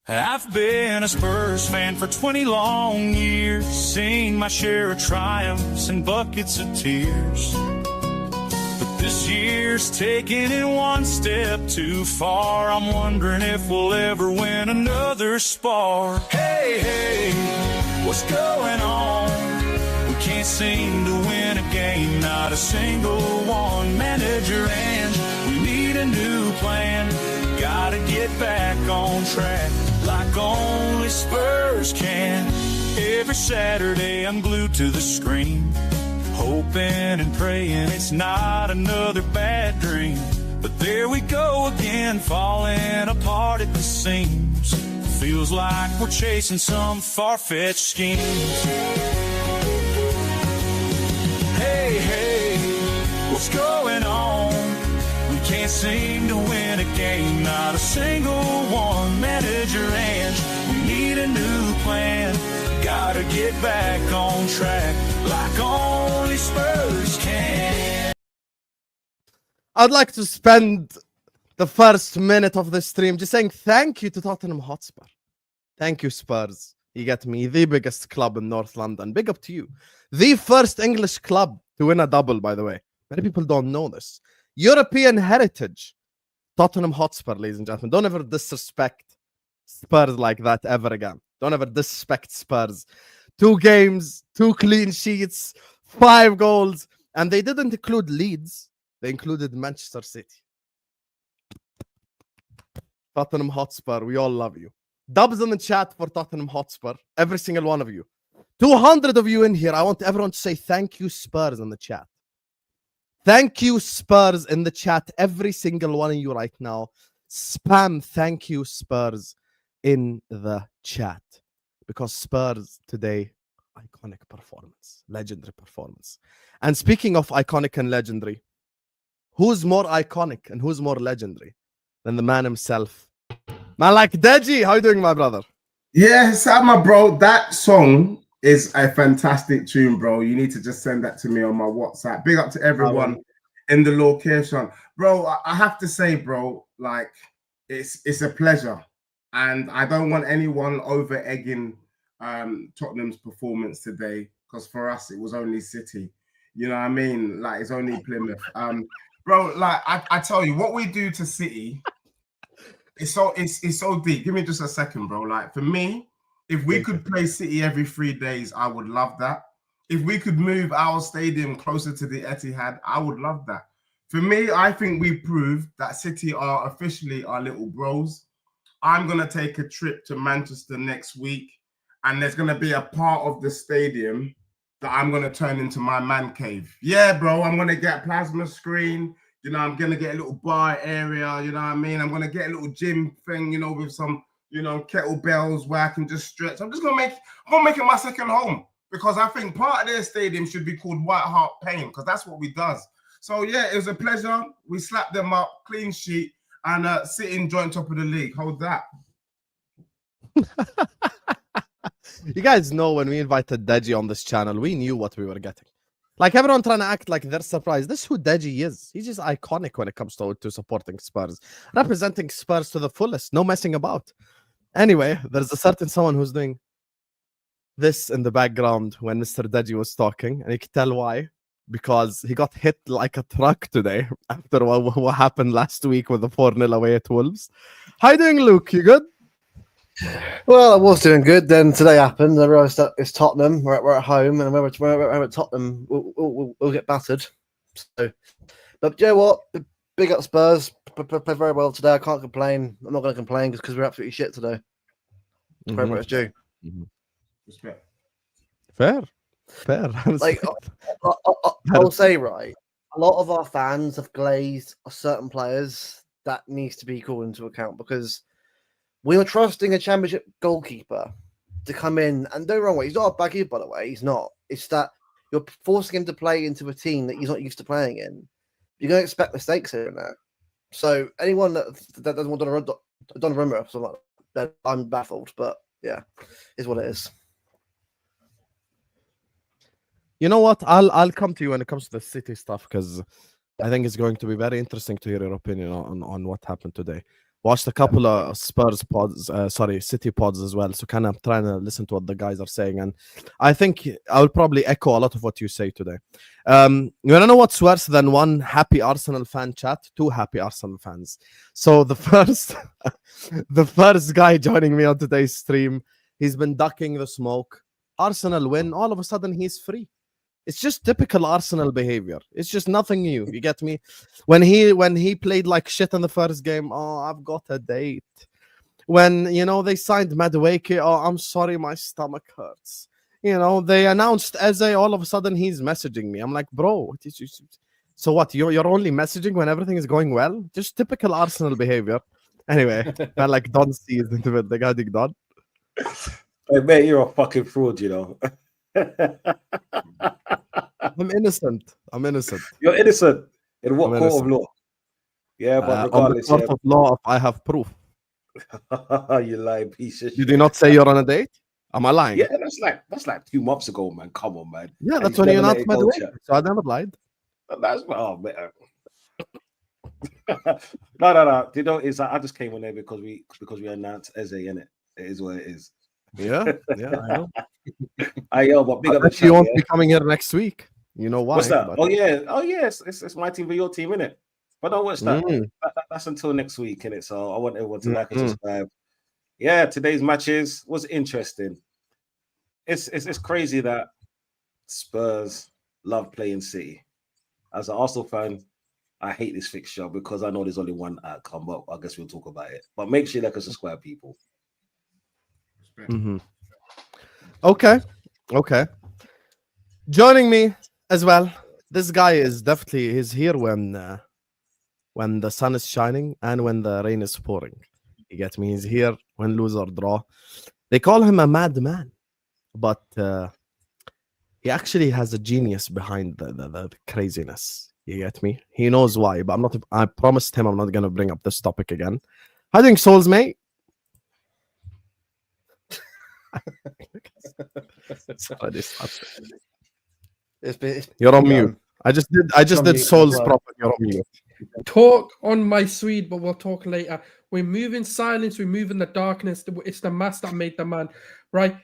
I've been a Spurs fan for 20 long years, seen my share of triumphs and buckets of tears. But this year's taking it one step too far. I'm wondering if we'll ever win another spar. Hey, hey, what's going on? We can't seem to win a game, not a single one. Manager and we need a new plan. Gotta get back on track like only Spurs can. Every Saturday I'm glued to the screen, hoping and praying it's not another bad dream. But there we go again, falling apart at the seams. Feels like we're chasing some far-fetched schemes. Hey, hey, what's going on? We can't seem to win a game, not a single one. Manager and we need a new plan. Gotta get back on track like only Spurs can. I'd like to spend the first minute of the stream just saying thank you to Tottenham Hotspur. Thank you, Spurs. You get me, the biggest club in North London. Big up to you. The first English club to win a double, by the way. Many people don't know this. European heritage. Tottenham Hotspur, ladies and gentlemen. Don't ever disrespect Spurs like that ever again. Don't ever disrespect Spurs. 2 games, 2 clean sheets, 5 goals. And they didn't include Leeds. They included Manchester City. Tottenham Hotspur, we all love you. Dubs in the chat for Tottenham Hotspur. Every single one of you. 200 of you in here. I want everyone to say thank you, Spurs, in the chat. Thank you, Spurs, in the chat. Every single one of you right now. Spam thank you, Spurs, in the chat. Because Spurs today, iconic performance. Legendary performance. And speaking of iconic and legendary, who's more iconic and who's more legendary than the man himself? Man like Deji, how you doing, my brother? Yeah, Sama, bro, that song is a fantastic tune, bro. You need to just send that to me on my WhatsApp. Big up to everyone in the location. Bro, I have to say, bro, like, it's a pleasure. And I don't want anyone over-egging Tottenham's performance today, because for us, it was only City. You know what I mean? Like, it's only Plymouth. Bro, like, I tell you, what we do to City, it's so deep. Give me just a second, bro. Like, for me, if we could play City every 3 days, I would love that. If we could move our stadium closer to the Etihad, I would love that. For me, I think we proved that City are officially our little bros. I'm going to take a trip to Manchester next week, and there's going to be a part of the stadium that I'm going to turn into my man cave. Yeah, bro, I'm going to get a plasma screen. You know, I'm going to get a little bar area. You know what I mean? I'm going to get a little gym thing, you know, with some, you know, kettlebells where I can just stretch. I'm going to make it my second home, because I think part of their stadium should be called White Hart Lane, because that's what we does. So, yeah, it was a pleasure. We slapped them up, clean sheet, and sitting joint top of the league. Hold that. You guys know when we invited Deji on this channel, we knew what we were getting. Like, everyone trying to act like they're surprised. This is who Deji is. He's just iconic when it comes to supporting Spurs. Representing Spurs to the fullest. No messing about. Anyway, there's a certain someone who's doing this in the background when Mr. Deji was talking. And you can tell why. Because he got hit like a truck today after what happened last week with the 4-0 away at Wolves. How you doing, Luke? You good? Well, I was doing good. Then today happened. I realised that it's Tottenham. We're at home, and when we're at Tottenham, we'll get battered. So, but you know what? Big up Spurs. Play very well today. I can't complain. I'm not going to complain because we're absolutely shit today. Very much due. Respect. Fair. Like I'll say, right, a lot of our fans have glazed certain players. That needs to be called into account, because we were trusting a championship goalkeeper to come in, and don't wrong way, he's not a bad keeper, by the way. He's not. It's that you're forcing him to play into a team that he's not used to playing in. You're going to expect mistakes here and there. So anyone that doesn't want Donnarumma or something like that, I'm baffled. But yeah, is what it is. You know what? I'll come to you when it comes to the City stuff, because I think it's going to be very interesting to hear your opinion on what happened today. Watched a couple of Spurs pods, City pods as well. So kind of trying to listen to what the guys are saying, and I think I will probably echo a lot of what you say today. You want to know what's worse than one happy Arsenal fan chat? Two happy Arsenal fans. So the first guy joining me on today's stream, he's been ducking the smoke. Arsenal win, all of a sudden he's free. It's just typical Arsenal behavior. It's just nothing new. You get me? When he played like shit in the first game, oh, I've got a date. When, they signed Madueke, oh, I'm sorry, my stomach hurts. They announced Eze, all of a sudden he's messaging me. I'm like, bro, so what? You're only messaging when everything is going well? Just typical Arsenal behavior. Anyway, man, like Don sees into it. The guy dig Don. Hey, mate, you're a fucking fraud, I'm innocent. You're innocent. In what court of law? Yeah, but regardless, on the court of law, I have proof. You lying piece of shit. Did you not say you're on a date? Am I lying? Yeah, that's like 2 months ago, man. Come on, man. Yeah, that's when you announced my date. So I never lied. That's man. No. It's like I just came on there because we announced Eze, innit? It is what it is. Yeah, I know. But big up. You won't be coming here next week. You know why? What's that? But... Oh yeah. It's my team, but your team, innit? But don't watch that. That's until next week, innit? So I want everyone to like and subscribe. Yeah, today's matches was interesting. It's crazy that Spurs love playing City. As an Arsenal fan, I hate this fixture because I know there's only one outcome, but I guess we'll talk about it. But make sure you like and subscribe, people. Mm-hmm. Okay. Joining me as well, this guy is definitely he's here when the sun is shining and when the rain is pouring. You get me? He's here when lose or draw. They call him a madman, but he actually has a genius behind the craziness. You get me? He knows why, but I promised him I'm not going to bring up this topic again. How doing, Sulz, mate? You're on mute. I just did Sulz proper. You're on mute. Talk on my Swede, but we'll talk later. We move in silence. We move in the darkness. It's the mask that made the man, right?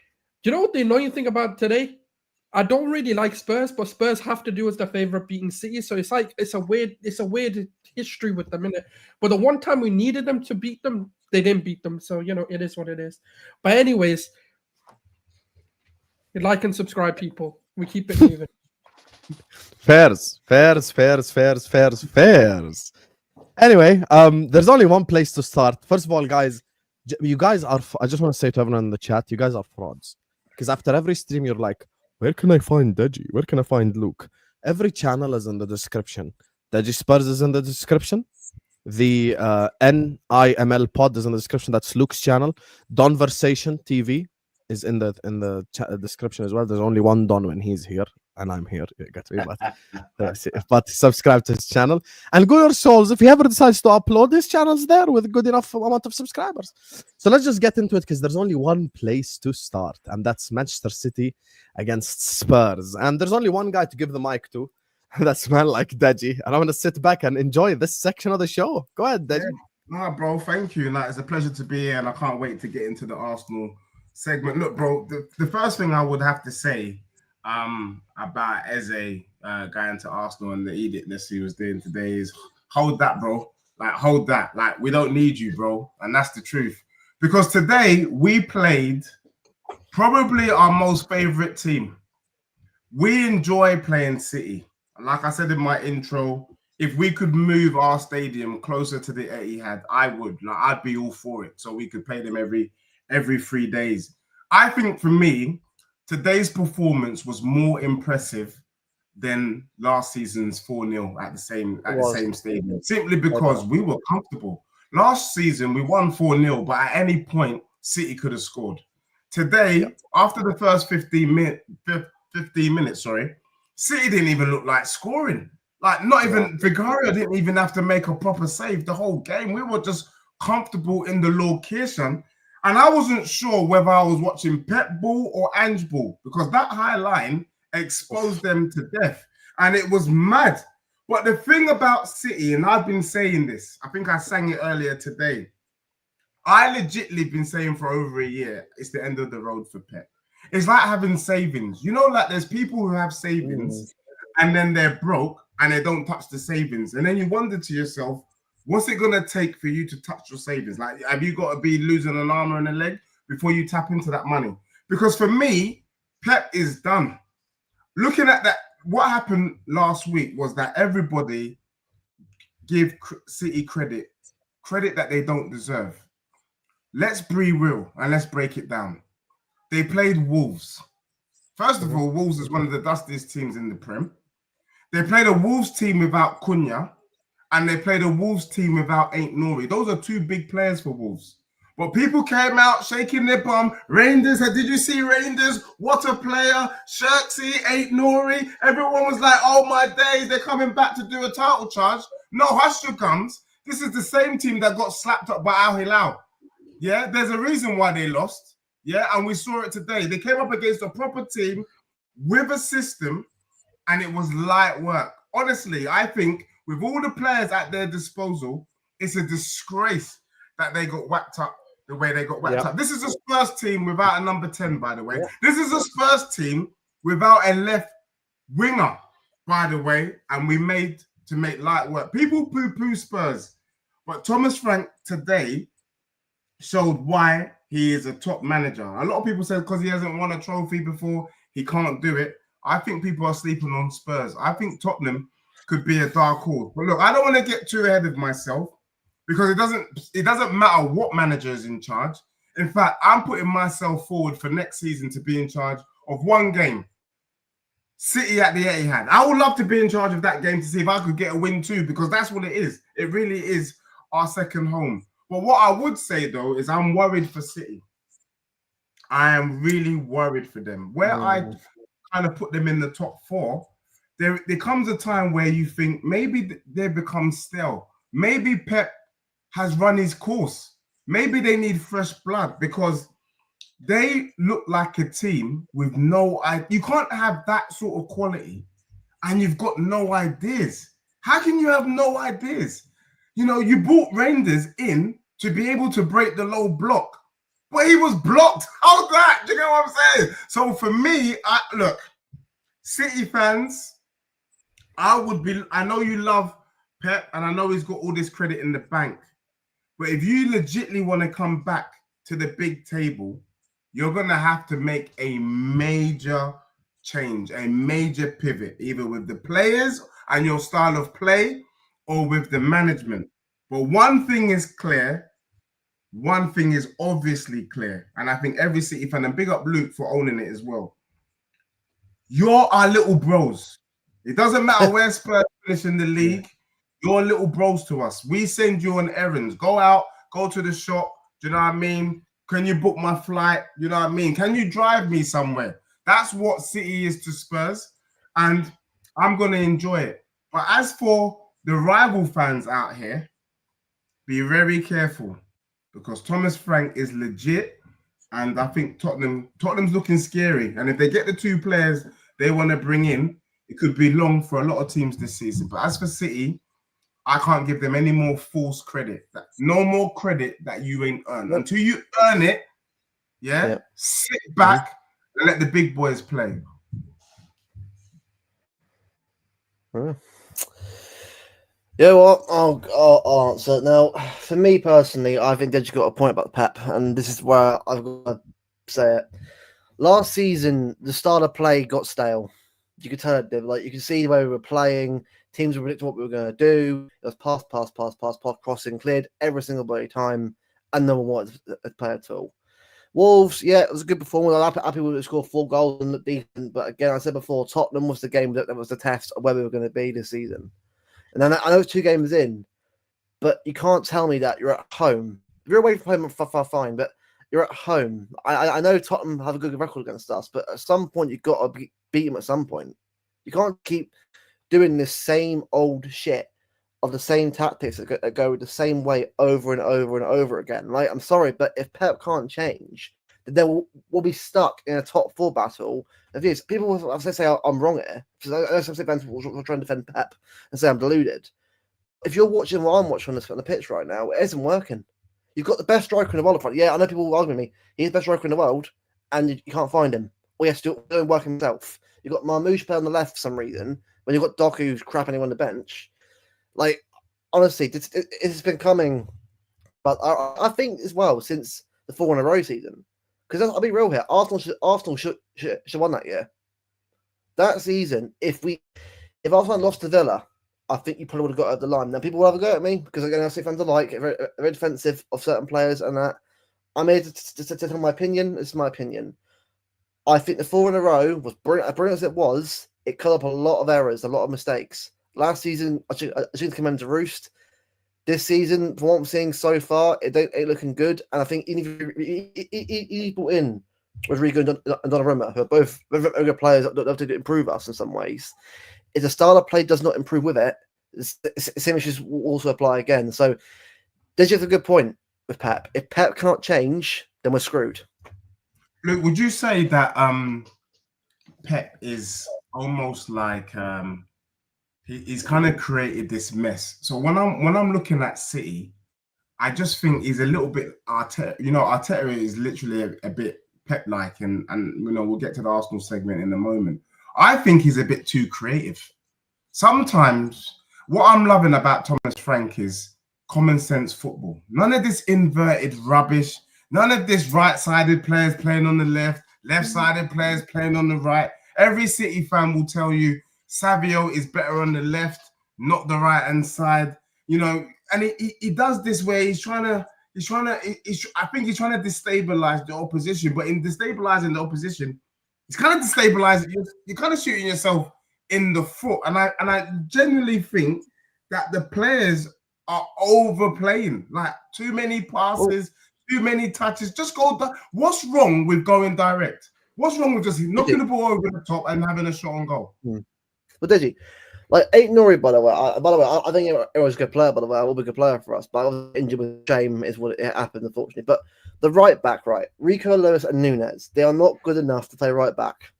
You know what the annoying thing about today? I don't really like Spurs, but Spurs have to do as their favorite beating City. So it's like it's a weird history with them, innit? But the one time we needed them to beat them, they didn't beat them. So it is what it is. But anyways, like and subscribe, people. We keep it moving. Fairs. Anyway, there's only one place to start. First of all, guys, you guys are. I just want to say to everyone in the chat, you guys are frauds. Because after every stream, you're like, where can I find Deji? Where can I find Luke? Every channel is in the description. Deji Spurs is in the description. The NIML pod is in the description. That's Luke's channel. Donversation TV is in the description as well. There's only one Don when he's here, and I'm here. You get me? But subscribe to his channel and go your souls. If he ever decides to upload, his channel's there with a good enough amount of subscribers. So let's just get into it because there's only one place to start, and that's Manchester City against Spurs. And there's only one guy to give the mic to. That's man like Deji, and I'm gonna sit back and enjoy this section of the show. Go ahead, Deji. Nah, bro, thank you. Like, it's a pleasure to be here, and I can't wait to get into the Arsenal segment. Look, bro, the first thing I would have to say about Eze going to Arsenal and the edictness he was doing today is hold that, bro. Like, hold that. Like, we don't need you, bro. And that's the truth. Because today we played probably our most favorite team. We enjoy playing City. Like I said in my intro, if we could move our stadium closer to the Etihad, I would. Like, I'd be all for it. So we could play them every 3 days. I think for me, today's performance was more impressive than last season's 4-0 at the same stadium. Simply because we were comfortable. Last season we won 4-0, but at any point City could have scored. Today, after the first 15 minutes, City didn't even look like scoring. Like, not even Vicario didn't even have to make a proper save the whole game. We were just comfortable in the location. And I wasn't sure whether I was watching Pep ball or Ange ball because that high line exposed them to death. And it was mad. But the thing about City, and I've been saying this, I think I sang it earlier today, I legitly been saying for over a year, it's the end of the road for Pep. It's like having savings. You know, like there's people who have savings and then they're broke and they don't touch the savings. And then you wonder to yourself, what's it going to take for you to touch your savings? Like, have you got to be losing an arm and a leg before you tap into that money? Because for me, Pep is done. Looking at that, what happened last week was that everybody give City credit that they don't deserve. Let's be real and let's break it down. They played Wolves. First of all, Wolves is one of the dustiest teams in the Prem. They played a Wolves team without Cunha, and they played a Wolves team without Ain't Nori. Those are two big players for Wolves. But people came out shaking their bum. Rangers, did you see Rangers? What a player. Cherki, Ain't Nori. Everyone was like, oh my days, they're coming back to do a title charge. No, hush your gums. This is the same team that got slapped up by Al Hilal. Yeah, there's a reason why they lost. Yeah, and we saw it today. They came up against a proper team with a system, and it was light work. Honestly, I think with all the players at their disposal, it's a disgrace that they got whacked up the way they got whacked up. This is a Spurs team without a number 10, by the way. This is a Spurs team without a left winger, by the way, and we made to make light work. People poo-poo Spurs, but Thomas Frank today showed why he is a top manager. A lot of people said because he hasn't won a trophy before, he can't do it. I think people are sleeping on Spurs. I think Tottenham could be a dark horse. But look, I don't want to get too ahead of myself because it doesn't matter what manager is in charge. In fact, I'm putting myself forward for next season to be in charge of one game. City at the Etihad. I would love to be in charge of that game to see if I could get a win too, because that's what it is. It really is our second home. But what I would say, though, is I'm worried for City. I am really worried for them. Where I kind of put them in the top four, there comes a time where you think maybe they become stale. Maybe Pep has run his course. Maybe they need fresh blood because they look like a team with no idea. You can't have that sort of quality and you've got no ideas. How can you have no ideas? You know, you brought Rangers in to be able to break the low block, but he was blocked. How's that? Do you know what I'm saying? So for me, look, City fans, I know you love Pep and I know he's got all this credit in the bank, but if you legitimately want to come back to the big table, you're going to have to make a major change, a major pivot, either with the players and your style of play or with the management. But one thing is clear. One thing is obviously clear. And I think every City fan, and big up Luke for owning it as well. You're our little bros. It doesn't matter where Spurs finish in the league. You're little bros to us. We send you on errands. Go out, go to the shop. Do you know what I mean? Can you book my flight? You know what I mean? Can you drive me somewhere? That's what City is to Spurs. And I'm going to enjoy it. But as for the rival fans out here, be very careful because Thomas Frank is legit. And I think Tottenham's looking scary. And if they get the two players they want to bring in, it could be long for a lot of teams this season. But as for City, I can't give them any more false credit. No more credit that you ain't earned. Until you earn it, sit back and let the big boys play. Yeah, well, I'll answer. Now, for me personally, I think Deji got a point about Pep, and this is where I've got to say it. Last season, the style of play got stale. You could tell it did. Like, you could see the way we were playing. Teams were predicting what we were going to do. It was pass, crossing, cleared every single bloody time, and no one wanted to play at all. Wolves, yeah, it was a good performance. I'm happy we scored 4 goals and looked decent. But again, I said before, Tottenham was the game that was the test of where we were going to be this season. And then I know it's 2 games in, but you can't tell me that you're at home. If you're away from home, fine, but you're at home. I know Tottenham have a good record against us, but at some point you've got to beat them at some point. You can't keep doing this same old shit of the same tactics that go the same way over and over and over again. Like, I'm sorry, but if Pep can't change, then we'll be stuck in a top 4 battle. If this, people will say I'm wrong here. I know some fans will try and defend Pep and say I'm deluded. If you're watching what I'm watching on the pitch right now, it isn't working. You've got the best striker in the world up front. Yeah, I know people will argue with me. He's the best striker in the world, and you can't find him. Well, he has to do work himself. You've got Marmoush playing on the left for some reason, when you've got Doku who's crapping him on the bench. Like, honestly, it's been coming. But I think as well, since the 4 in a row season, because I'll be real here, Arsenal should have won that year. That season, if Arsenal lost to Villa, I think you probably would have got over the line. Now, people will have a go at me because again, I see fans alike, very, very defensive of certain players and that. I'm here to tell my opinion. This is my opinion. I think the 4 in a row was brilliant. As brilliant as it was, it cut up a lot of errors, a lot of mistakes. Last season, I should come into roost. This season, from what I'm seeing so far, it ain't looking good. And I think he brought in Rodrygo and Donnarumma, who are both very good players that have to improve us in some ways. If the style of play does not improve with it, the same issues will also apply again. So, Deji has a good point with Pep. If Pep can't change, then we're screwed. Look, would you say that Pep is almost like he's kind of created this mess? So when I'm looking at City, I just think he's a little bit Arteta. You know, Arteta is literally a bit Pep-like, and you know, we'll get to the Arsenal segment in a moment. I think he's a bit too creative. Sometimes what I'm loving about Thomas Frank is common sense football. None of this inverted rubbish. None of this right-sided players playing on the left, left-sided players playing on the right. Every City fan will tell you Savio is better on the left, not the right-hand side. You know, and he does this where I think he's trying to destabilize the opposition, but in destabilizing the opposition, it's kind of destabilizing. You're kind of shooting yourself in the foot. And I genuinely think that the players are overplaying, like too many passes, too many touches. Just go. What's wrong with going direct? What's wrong with just knocking the ball over the top and having a shot on goal? Well, Deji, like Nori, by the way, I think he was a good player. By the way, I will be a good player for us. But I was injured with shame, is what it happened, unfortunately. But the right back, right, Rico Lewis and Nunes, they are not good enough to play right back.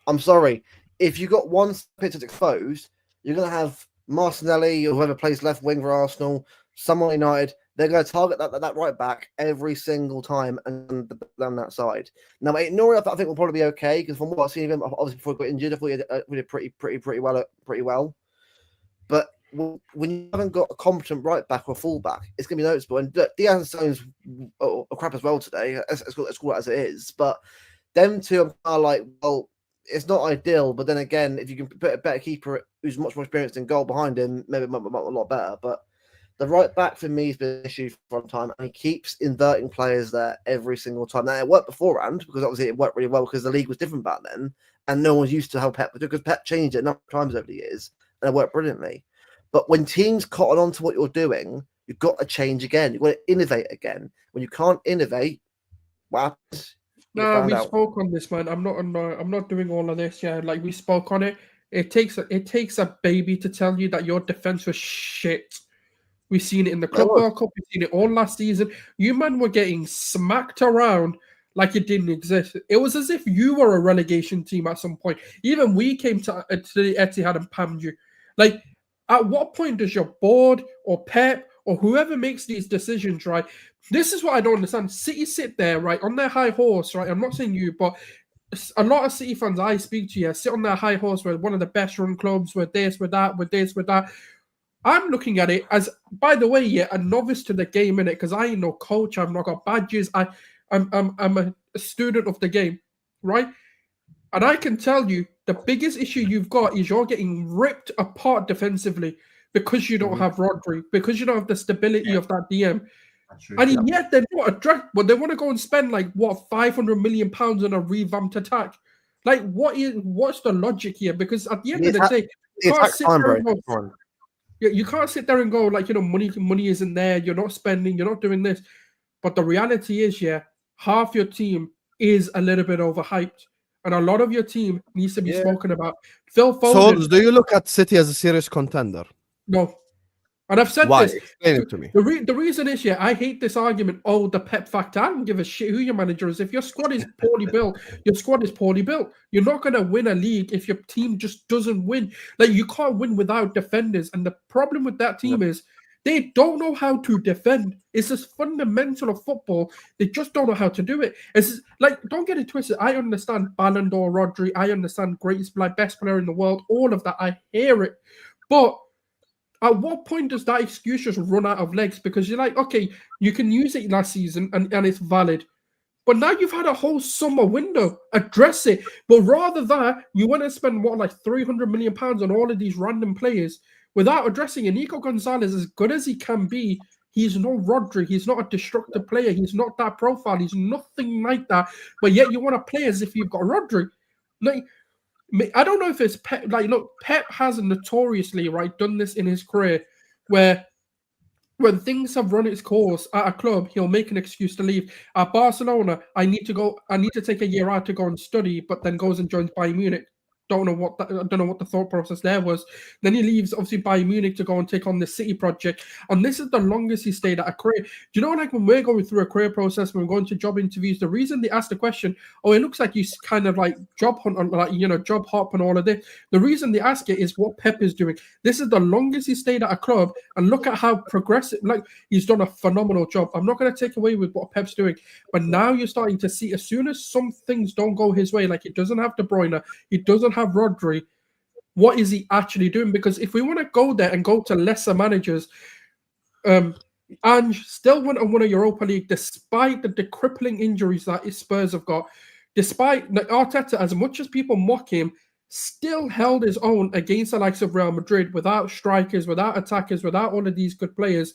I'm sorry. If you got one pitch that's exposed, you're going to have Martinelli or whoever plays left wing for Arsenal, someone United. They're going to target that right back every single time and down that side. Now, Nori, I think will probably be okay because from what I've seen of him, obviously before he got injured, I thought he did pretty well. But when you haven't got a competent right back or full back, it's going to be noticeable. And Diaz and Stones are crap as well today. Let's call it as it is. But them two, I'm kind of like, well, it's not ideal. But then again, if you can put a better keeper who's much more experienced in goal behind him, maybe it might be a lot better. But the right back for me has been an issue for a time, and he keeps inverting players there every single time. Now, it worked beforehand because obviously it worked really well because the league was different back then, and no one was used to how Pep would do because Pep changed it a number of times over the years, and it worked brilliantly. But when teams cotton on to what you're doing, you've got to change again. You've got to innovate again. When you can't innovate, what happens? No, we spoke on this, man. I'm not doing all of this. Yeah, like we spoke on it. It takes a baby to tell you that your defense was shit. We've seen it in the Club World Cup. We've seen it all last season. You man were getting smacked around like it didn't exist. It was as if you were a relegation team at some point. Even we came to the Etihad and pammed you. Like, at what point does your board or Pep or whoever makes these decisions, right? This is what I don't understand. City sit there, right, on their high horse, right? I'm not saying you, but a lot of City fans I speak to, sit on their high horse. We're one of the best run clubs. We're this, we're that, we're this, we're that. I'm looking at it as, by the way, a novice to the game in it because I ain't no coach. I've not got badges. I'm a student of the game, right? And I can tell you the biggest issue you've got is you're getting ripped apart defensively because you don't have Rodri, because you don't have the stability of that DM. And yet they're not addressed, but they want to go and spend like what £500 million on a revamped attack. Like, what's the logic here? Because at the end of the day, you can't sit there and go like, money isn't there. You're not spending. You're not doing this. But the reality is, half your team is a little bit overhyped, and a lot of your team needs to be spoken about. Phil Foden. Sulz, do you look at City as a serious contender? No. And I've said Why? this. Explain it to me. The reason is, I hate this argument. Oh, the Pep factor. I don't give a shit who your manager is. If your squad is poorly built, your squad is poorly built. You're not going to win a league if your team just doesn't win. Like, you can't win without defenders. And the problem with that team is They don't know how to defend. It's just fundamental of football. They just don't know how to do it. It's like, don't get it twisted. I understand Ballon d'Or, Rodri. I understand greatest, like best player in the world. All of that. I hear it. But at what point does that excuse just run out of legs? Because you're like, okay, you can use it last season and it's valid. But now you've had a whole summer window. Address it. But rather that, you want to spend, like £300 million on all of these random players without addressing it. Nico Gonzalez, as good as he can be, he's no Rodri. He's not a destructive player. He's not that profile. He's nothing like that. But yet you want to play as if you've got Rodri. Like, I don't know if it's Pep. Like, look, Pep has notoriously, right, done this in his career where when things have run its course at a club, he'll make an excuse to leave. At Barcelona, I need to take a year out to go and study, but then goes and joins Bayern Munich. I don't know what the thought process there was. Then he leaves, obviously, Bayern Munich to go and take on the City project. And this is the longest he stayed at a career. Do you know, like when we're going through a career process, when we're going to job interviews, the reason they ask the question, oh, it looks like you kind of like job hunt, like, job hop and all of this. The reason they ask it is what Pep is doing. This is the longest he stayed at a club. And look at how progressive, like, he's done a phenomenal job. I'm not going to take away with what Pep's doing. But now you're starting to see, as soon as some things don't go his way, like he doesn't have De Bruyne, he doesn't have Rodri, what is he actually doing? Because if we want to go there and go to lesser managers, Ange still went and won a Europa League despite the crippling injuries that his Spurs have got. Despite Arteta, as much as people mock him, still held his own against the likes of Real Madrid without strikers, without attackers, without all of these good players.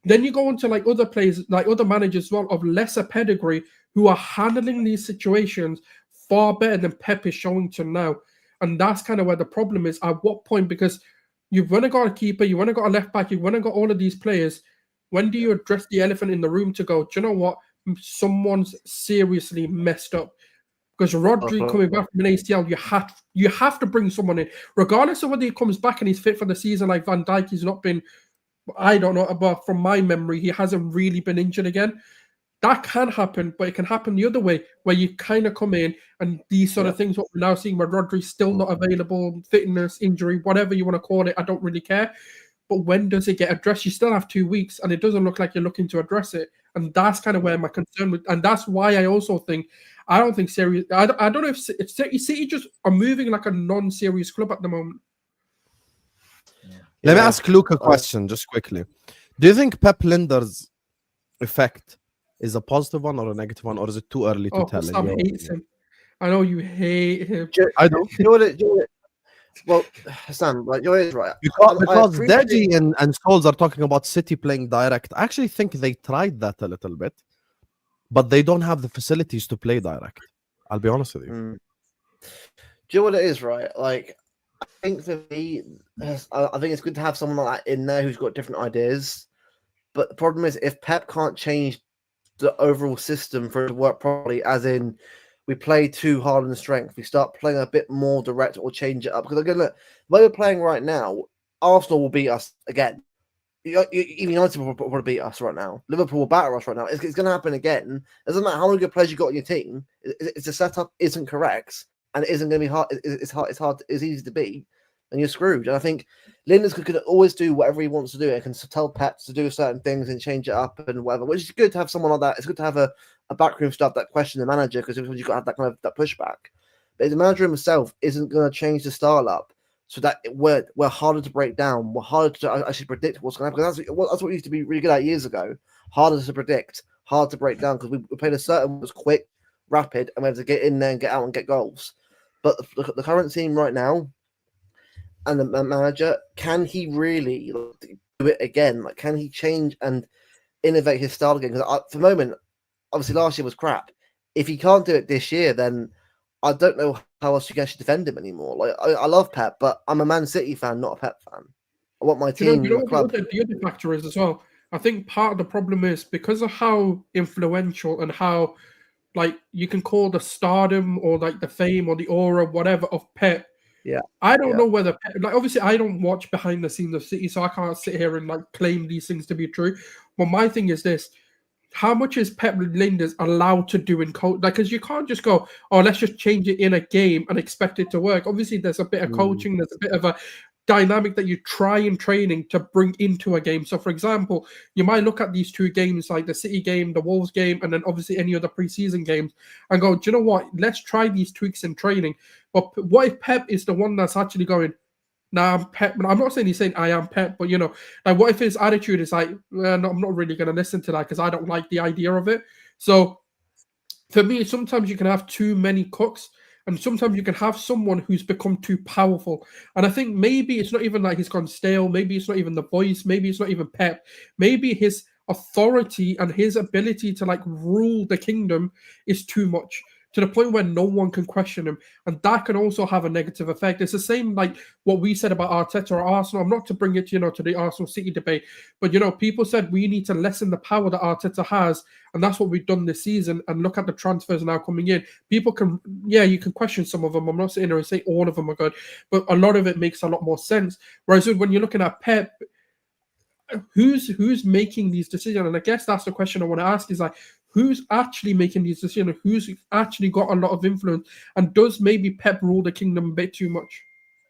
Then you go into like other players, like other managers as well of lesser pedigree who are handling these situations far better than Pep is showing to now. And that's kind of where the problem is. At what point? Because you've got a keeper, you've got a left back, you've got all of these players. When do you address the elephant in the room to go, do you know what? Someone's seriously messed up. Because Rodri coming back from an ACL, you have to bring someone in. Regardless of whether he comes back and he's fit for the season, like Van Dijk, he's not been, I don't know, but from my memory, he hasn't really been injured again. That can happen, but it can happen the other way, where you kind of come in and these sort of things, what we're now seeing where Rodri's still not available, fitness, injury, whatever you want to call it, I don't really care. But when does it get addressed? You still have 2 weeks, and it doesn't look like you're looking to address it. And that's kind of where my concern with, and that's why I also think, I don't think serious, I don't know if City just are moving like a non-serious club at the moment. Let me ask Luke a question just quickly. Do you think Pep Linder's effect is a positive one or a negative one, or is it too early to tell? Sam hates him. I know you hate him. I don't. Well, Sam, like you're right. Because Deji and Sulz are talking about City playing direct. I actually think they tried that a little bit, but they don't have the facilities to play direct. I'll be honest with you. Do you know what it is, right? Like, I think for me, I think it's good to have someone like that in there who's got different ideas. But the problem is, if Pep can't change the overall system for it to work properly, as in we play too hard on the strength, we start playing a bit more direct or change it up. Because again, look, the way we're playing right now, Arsenal will beat us again. Even United will probably beat us right now. Liverpool will batter us right now. It's going to happen again. It doesn't matter how many good players you got on your team. If the setup isn't correct and it isn't going to be hard, it's easy to beat, and you're screwed. And I think Linders could always do whatever he wants to do. He can tell Pep to do certain things and change it up and whatever, which is good to have someone like that. It's good to have a backroom staff that question the manager, because you've got to have that kind of that pushback. But if the manager himself isn't going to change the style up so that we're harder to break down, we're harder to actually predict what's going to happen. That's what we used to be really good at years ago. Harder to predict, hard to break down, because we played a certain was quick, rapid, and we have to get in there and get out and get goals. But the current team right now, and the manager, can he really do it again? Like, can he change and innovate his style again? Because for the moment, obviously last year was crap. If he can't do it this year, then I don't know how else you can actually defend him anymore. Like, I love Pep, but I'm a Man City fan, not a Pep fan. I want my team. The other factor is as well. I think part of the problem is because of how influential and how, like, you can call the stardom or like the fame or the aura, whatever, of Pep. Yeah, I don't know whether, like, obviously I don't watch behind the scenes of City, so I can't sit here and like claim these things to be true. But my thing is this: how much is Pep Linders allowed to do in coach? Like, because you can't just go, oh, let's just change it in a game and expect it to work. Obviously, there's a bit of coaching, there's a bit of a dynamic that you try in training to bring into a game. So, for example, you might look at these two games, like the City game, the Wolves game, and then obviously any other preseason games, and go, do you know what? Let's try these tweaks in training. But what if Pep is the one that's actually going, nah, I'm Pep. I'm not saying he's saying I am Pep, but like what if his attitude is like, well, no, I'm not really going to listen to that because I don't like the idea of it. So for me, sometimes you can have too many cooks, and sometimes you can have someone who's become too powerful. And I think maybe it's not even like he's gone stale. Maybe it's not even the voice. Maybe it's not even Pep. Maybe his authority and his ability to like rule the kingdom is too much, to the point where no one can question him. And that can also have a negative effect. It's the same like what we said about Arteta or Arsenal. I'm not to bring it, to the Arsenal City debate, but, people said we need to lessen the power that Arteta has. And that's what we've done this season. And look at the transfers now coming in. People can, you can question some of them. I'm not saying or say all of them are good, but a lot of it makes a lot more sense. Whereas when you're looking at Pep, who's making these decisions? And I guess that's the question I want to ask is like, who's actually making these decisions? Who's actually got a lot of influence? And does maybe Pep rule the kingdom a bit too much?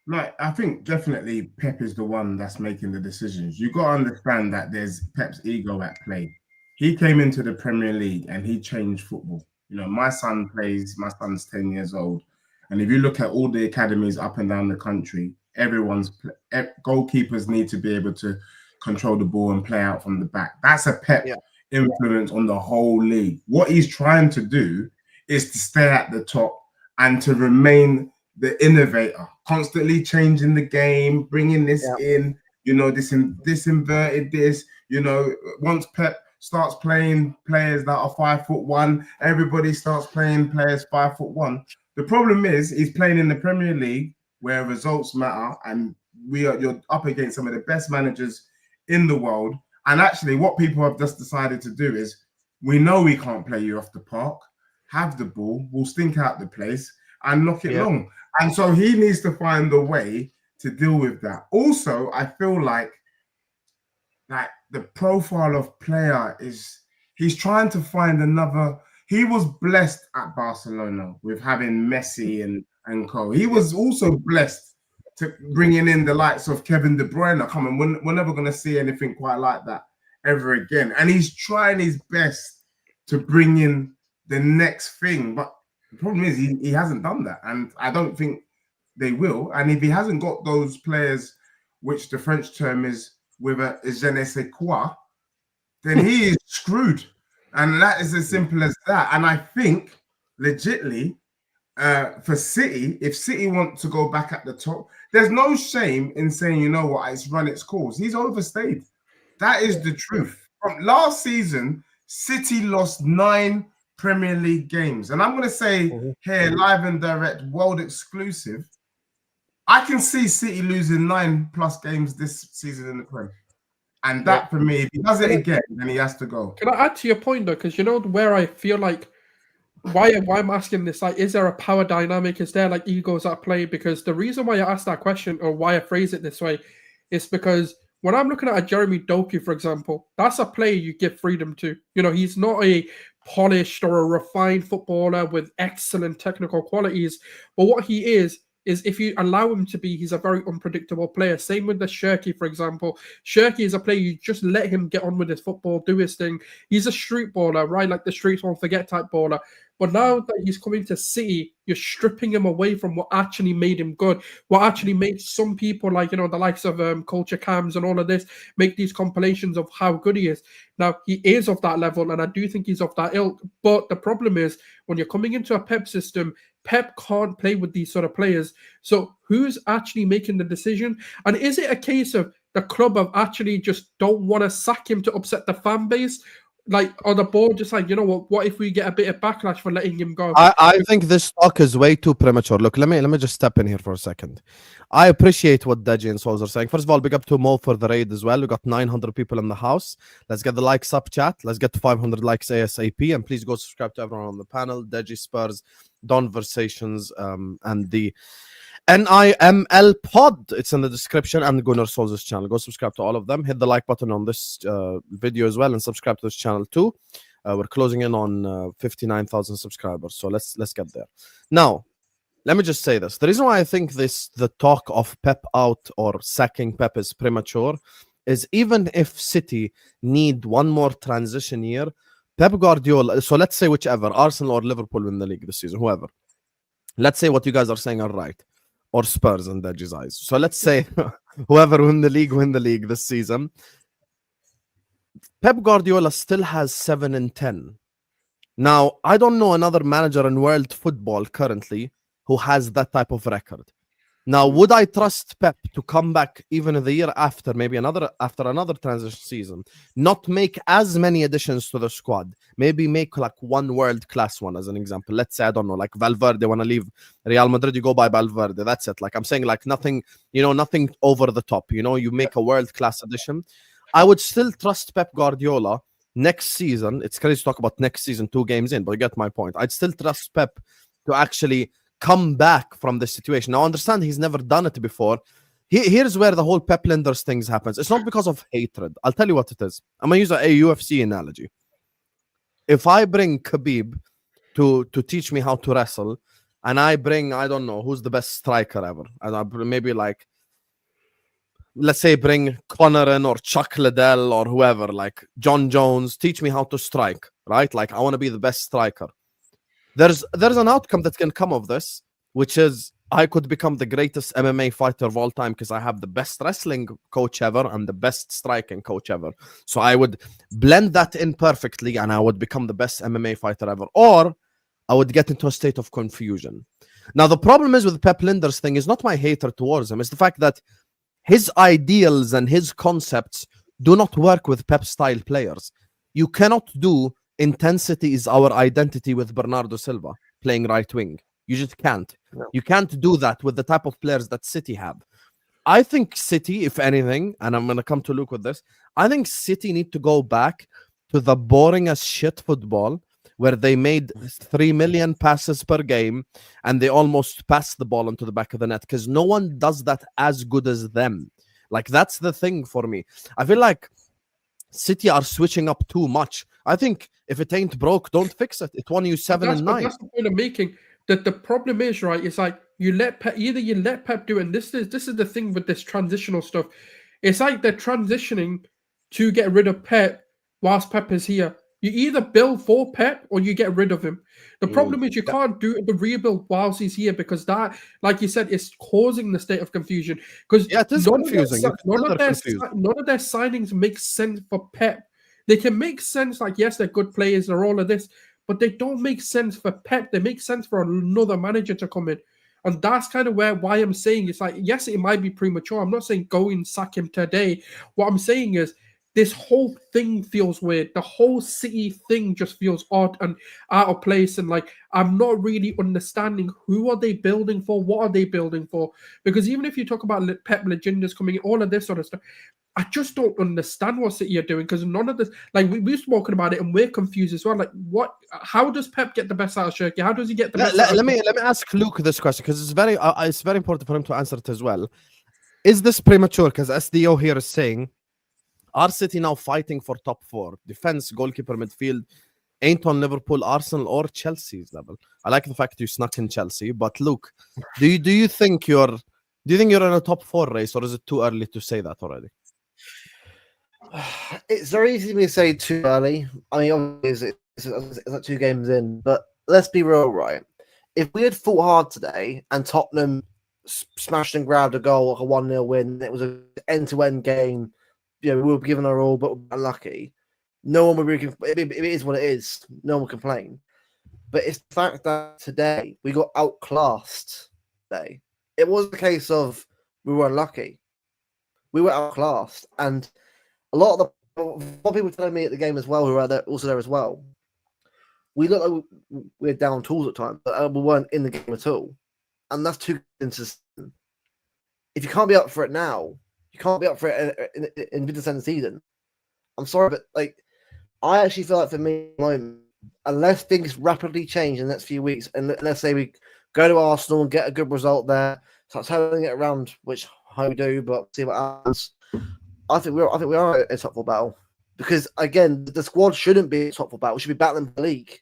Like, I think definitely Pep is the one that's making the decisions. You got to understand that there's Pep's ego at play. He came into the Premier League and he changed football. My son's 10 years old. And if you look at all the academies up and down the country, goalkeepers need to be able to control the ball and play out from the back. That's a Pep influence on the whole league. What he's trying to do is to stay at the top and to remain the innovator, constantly changing the game, bringing this in, this inverted this, once Pep starts playing players that are 5'1", everybody starts playing players 5'1". The problem is he's playing in the Premier League where results matter, and you're up against some of the best managers in the world. And actually what people have just decided to do is, we know we can't play you off the park, have the ball, we'll stink out the place and knock it long. And so he needs to find a way to deal with that. Also, I feel like the profile of player is, he's trying to find another. He was blessed at Barcelona with having Messi and co. He was also blessed to bringing in the likes of Kevin De Bruyne. Come on, we're never going to see anything quite like that ever again. And he's trying his best to bring in the next thing. But the problem is he hasn't done that. And I don't think they will. And if he hasn't got those players, which the French term is with a je ne sais quoi, then he is screwed. And that is as simple as that. And I think, legitly, for City, if City want to go back at the top, there's no shame in saying, you know what, it's run its course. He's overstayed. That is the truth. From last season, City lost 9 Premier League games. And I'm going to say here, live and direct, world exclusive, I can see City losing 9+ games this season in the Premier. And that, for me, if he does it again, then he has to go. Can I add to your point, though? Because where I feel like, why I'm asking this, like, is there a power dynamic? Is there like egos at play? Because the reason why I asked that question, or why I phrase it this way, is because when I'm looking at a Jeremy Doku, for example, that's a player you give freedom to. He's not a polished or a refined footballer with excellent technical qualities, but what he is if you allow him to be, he's a very unpredictable player. Same with the Cherki, for example. Cherki is a player, you just let him get on with his football, do his thing. He's a street baller, right? Like the streets won't forget type baller. But now that he's coming to City, you're stripping him away from what actually made him good, what actually made some people like, the likes of Culture Cams and all of this, make these compilations of how good he is. Now, he is of that level, and I do think he's of that ilk. But the problem is, when you're coming into a Pep system, Pep can't play with these sort of players. So who's actually making the decision? And is it a case of the club of actually just don't want to sack him to upset the fan base? Like, or the board just like, what if we get a bit of backlash for letting him go? I think this talk is way too premature. Look, let me just step in here for a second. I appreciate what Deji and Sulz are saying. First of all, big up to Mo for the raid as well. We got 900 people in the house. Let's get the likes up, chat. Let's get to 500 likes ASAP. And please go subscribe to everyone on the panel. Deji, Spurs, Donversations, and the NIML pod. It's in the description, and Gunnar Sulz's channel. Go subscribe to all of them. Hit the like button on this video as well, and subscribe to this channel too. We're closing in on 59,000 subscribers, so let's get there. Now, let me just say this. The reason why I think the talk of Pep out or sacking Pep is premature is even if City need one more transition year, Pep Guardiola, so let's say whichever, Arsenal or Liverpool win the league this season, whoever. Let's say what you guys are saying are right. Or Spurs in Deji's eyes. So let's say whoever win the league this season. Pep Guardiola still has 7 and 10. Now, I don't know another manager in world football currently who has that type of record. Now, would I trust Pep to come back even the year after, maybe after another transition season, not make as many additions to the squad, maybe make like one world-class one as an example. Let's say, I don't know, like Valverde want to leave Real Madrid, you go by Valverde. That's it. Like I'm saying, like nothing, nothing over the top. You make a world-class addition. I would still trust Pep Guardiola next season. It's crazy to talk about next season 2 games in, but you get my point. I'd still trust Pep to actually come back from this situation. Now, I understand he's never done it before. Here's where the whole Pep Linders things happens. It's not because of hatred. I'll tell you what it is. I'm going to use a UFC analogy. If I bring Khabib to teach me how to wrestle, and I bring, I don't know, who's the best striker ever? And maybe like, let's say bring Conor in or Chuck Liddell or whoever, like John Jones, teach me how to strike, right? Like I want to be the best striker. There's an outcome that can come of this, which is I could become the greatest MMA fighter of all time because I have the best wrestling coach ever and the best striking coach ever. So I would blend that in perfectly and I would become the best MMA fighter ever. Or I would get into a state of confusion. Now, the problem is with Pep Linders thing is not my hatred towards him. It's the fact that his ideals and his concepts do not work with Pep-style players. You cannot do intensity is our identity with Bernardo Silva playing right wing. You just can't. No. You can't do that with the type of players that City have. I think City, if anything, and I'm going to come to Luke with this, I think City need to go back to the boring as shit football where they made 3 million passes per game and they almost passed the ball into the back of the net because no one does that as good as them. Like, that's the thing for me. I feel like City are switching up too much. I think if it ain't broke, don't fix it. It won you 7 and 9. That's the point I'm making. That the problem is, right, it's like you let Pep do it, and this is the thing with this transitional stuff. It's like they're transitioning to get rid of Pep whilst Pep is here. You either build for Pep or you get rid of him. The problem is you can't do the rebuild whilst he's here because that, like you said, is causing the state of confusion. Because it is confusing. None of their signings make sense for Pep. They can make sense, like, yes, they're good players, they're all of this, but they don't make sense for Pep. They make sense for another manager to come in. And that's kind of why I'm saying it's like, yes, it might be premature. I'm not saying go and sack him today. What I'm saying is this whole thing feels weird. The whole City thing just feels odd and out of place. And like, I'm not really understanding who are they building for? What are they building for? Because even if you talk about Pep legendas coming in, all of this sort of stuff, I just don't understand what City are doing because none of this, like we've spoken about it and we're confused as well. Like, what? How does Pep get the best out of Cherki? How does he get the best? Let me ask Luke this question because it's very important for him to answer it as well. Is this premature? Because SDO here is saying, are City now fighting for top 4 defense, goalkeeper, midfield? Ain't on Liverpool, Arsenal, or Chelsea's level. I like the fact you snuck in Chelsea, but Luke, do you think you're in a top 4 race, or is it too early to say that already? It's very easy to say too early. I mean, obviously, it's like 2 games in, but let's be real, right? If we had fought hard today and Tottenham smashed and grabbed a goal, like a 1-0 win, it was an end-to-end game, we were given our all, but unlucky. No one would really. It is what it is. No one will complain. But it's the fact that today we got outclassed. Today, it was a case of we were unlucky. We were outclassed, and a lot of people telling me at the game as well, who are there, also there as well. We look like we're down tools at times, but we weren't in the game at all, and that's too inconsistent. If you can't be up for it now, you can't be up for it in mid-December season. I'm sorry, but like, I actually feel like for me, unless things rapidly change in the next few weeks, and let's say we go to Arsenal and get a good result there, start turning it around, which I hope we do, but see what happens. I think we are in a top 4 battle because again, the squad shouldn't be a top 4 battle. We should be battling for the league.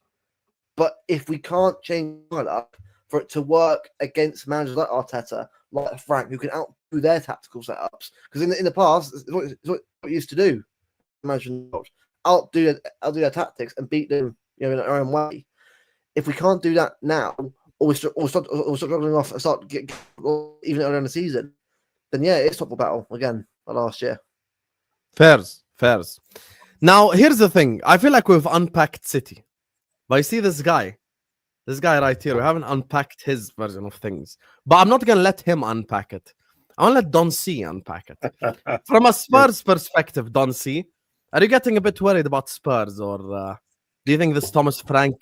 But if we can't change it up, for it to work against managers like Arteta, like Frank, who can outdo their tactical setups. Because in the past, it's what we used to do. Imagine outdo their tactics and beat them, in our own way. If we can't do that now, or we start struggling off and start get even earlier in the season, then it's top of battle again like last year. Fairs. Now here's the thing. I feel like we've unpacked City, but I see this guy right here. We haven't unpacked his version of things, but I'm not gonna let him unpack it. I want to let Don C unpack it from a Spurs perspective. Don C, are you getting a bit worried about Spurs, or do you think this Thomas Frank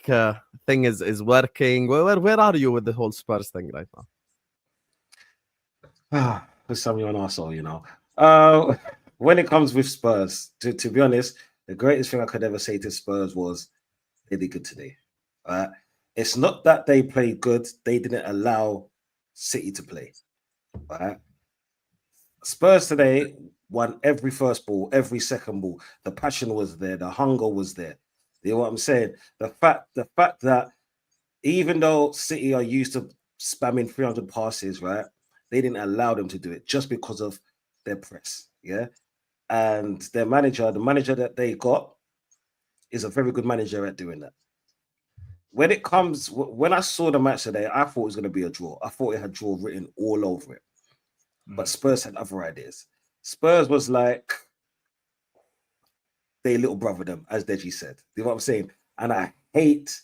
thing is working? Where are you with the whole Spurs thing right now? There's something on our soul, when it comes with Spurs, to be honest, the greatest thing I could ever say to Spurs was they did good today. It's not that they played good; they didn't allow City to play. Spurs today won every first ball, every second ball. The passion was there, the hunger was there. You know what I'm saying? The fact that even though City are used to spamming 300 passes, right? They didn't allow them to do it just because of their press, and their manager, the manager that they got, is a very good manager at doing that. When I saw the match today, I thought it was going to be a draw. I thought it had draw written all over it. But Spurs had other ideas. Spurs was like they little brother them, as Deji said. You know what I'm saying? And I hate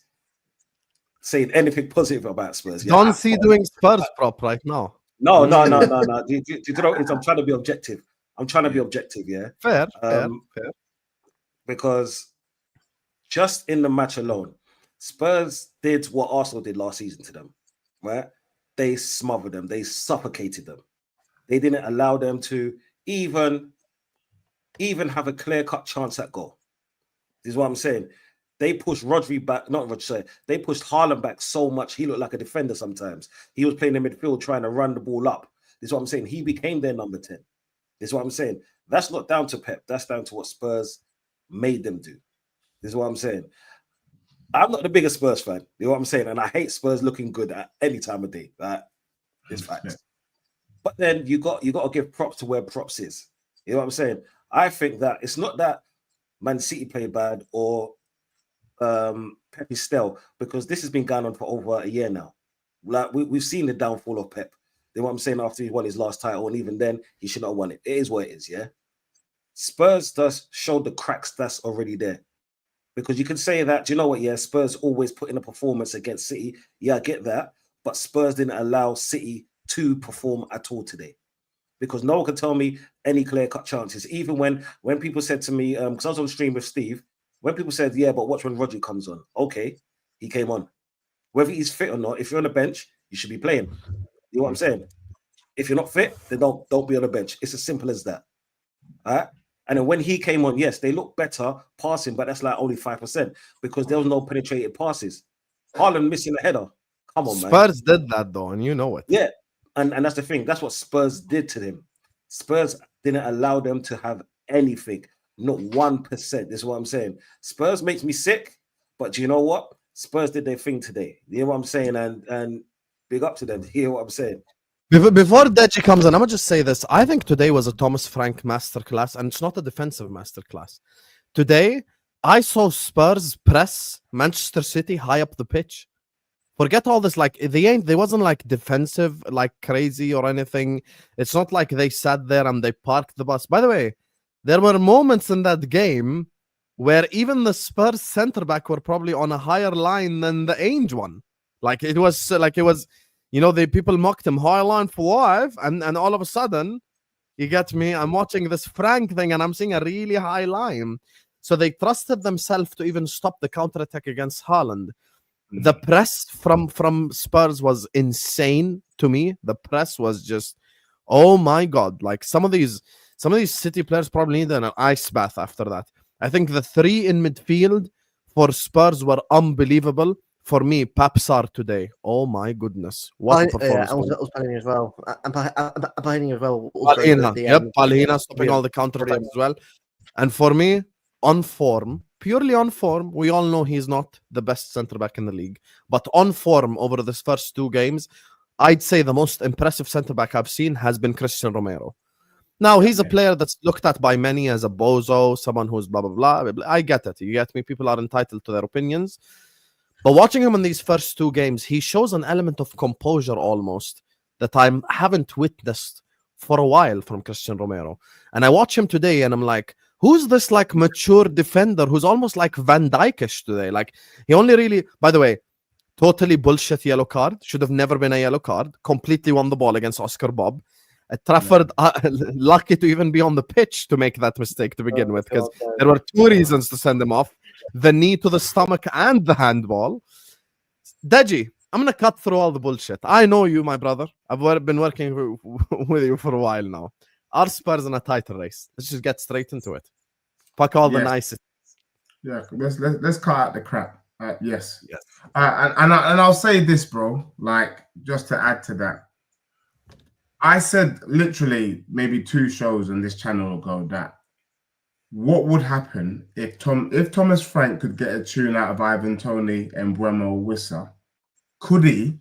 saying anything positive about Spurs. Don't see doing Spurs prop right now. No. Do you know what it is? I'm trying to be objective. Fair. Because just in the match alone, Spurs did what Arsenal did last season to them, right? They smothered them. They suffocated them. They didn't allow them to even have a clear-cut chance at goal. This is what I'm saying. They pushed Rodri back, they pushed Haaland back so much, he looked like a defender sometimes. He was playing in midfield trying to run the ball up. This is what I'm saying. He became their number 10. This is what I'm saying. That's not down to Pep. That's down to what Spurs made them do. This is what I'm saying. I'm not the biggest Spurs fan. You know what I'm saying? And I hate Spurs looking good at any time of day. It's fact. But then you got to give props to where props is. You know what I'm saying? I think that it's not that Man City played bad or Pep is stale, because this has been going on for over a year now. Like we've seen the downfall of Pep. You know what I'm saying? After he won his last title, and even then he should not have won it. It is what it is, yeah. Spurs does show the cracks that's already there, because you can say that. Do you know what? Yeah, Spurs always put in a performance against City. Yeah, I get that, but Spurs didn't allow City to perform at all today, because no one can tell me any clear-cut chances. Even when people said to me, because I was on stream with Steve, when people said, yeah, but watch when Rodrygo comes on. Okay, he came on. Whether he's fit or not, if you're on the bench, you should be playing. You know what I'm saying? If you're not fit, then don't be on the bench. It's as simple as that. All right? And then when he came on, yes, they look better passing, but that's like only 5% because there was no penetrated passes. Haaland missing a header. Come on, man. Spurs did that, though, and you know it. Yeah, and that's the thing. That's what Spurs did to them. Spurs didn't allow them to have anything. Not 1%. This is what I'm saying. Spurs makes me sick, but do you know what? Spurs did their thing today. You know what I'm saying? And big up to them. Hear what I'm saying? Before Deji comes in, I'm going to just say this. I think today was a Thomas Frank masterclass, and it's not a defensive masterclass. Today, I saw Spurs press Manchester City high up the pitch. Forget all this, like, they wasn't like defensive, like crazy or anything. It's not like they sat there and they parked the bus. By the way, there were moments in that game where even the Spurs center back were probably on a higher line than the Ainge one. It was, the people mocked him high line for 5, and all of a sudden, you get me, I'm watching this Frank thing and I'm seeing a really high line. So they trusted themselves to even stop the counterattack against Haaland. The press from Spurs was insane to me. The press was just, oh my God. Like some of these City players probably need an ice bath after that. I think the 3 in midfield for Spurs were unbelievable. For me, Papsar today. Oh my goodness. What a performance. Yeah, I was planning as well. I'm planning as well. Palhina stopping all the counter attacks as well. And for me, on form, purely on form, we all know he's not the best centre back in the league. But on form over this first 2 games, I'd say the most impressive centre back I've seen has been Christian Romero. Now, he's a player that's looked at by many as a bozo, someone who's blah, blah, blah, blah, blah. I get it. You get me? People are entitled to their opinions. But watching him in these first 2 games, he shows an element of composure almost that I haven't witnessed for a while from Christian Romero. And I watch him today and I'm like, who's this like mature defender who's almost like Van Dijk-ish today? Like, he only really, by the way, totally bullshit yellow card. Should have never been a yellow card. Completely won the ball against Oscar Bob. Trafford, lucky to even be on the pitch to make that mistake to begin with, because there were 2 reasons to send him off: the knee to the stomach and the handball. Deji, I'm going to cut through all the bullshit. I know you, my brother. I've been working with you for a while now. Our Spurs in a title race. Let's just get straight into it. Fuck all the nicest. Yeah, let's cut out the crap. Yes. And I'll say this, bro, like, just to add to that. I said literally maybe 2 shows on this channel ago that what would happen if Thomas Frank could get a tune out of Ivan Toney and Mbeumo Wissa, could he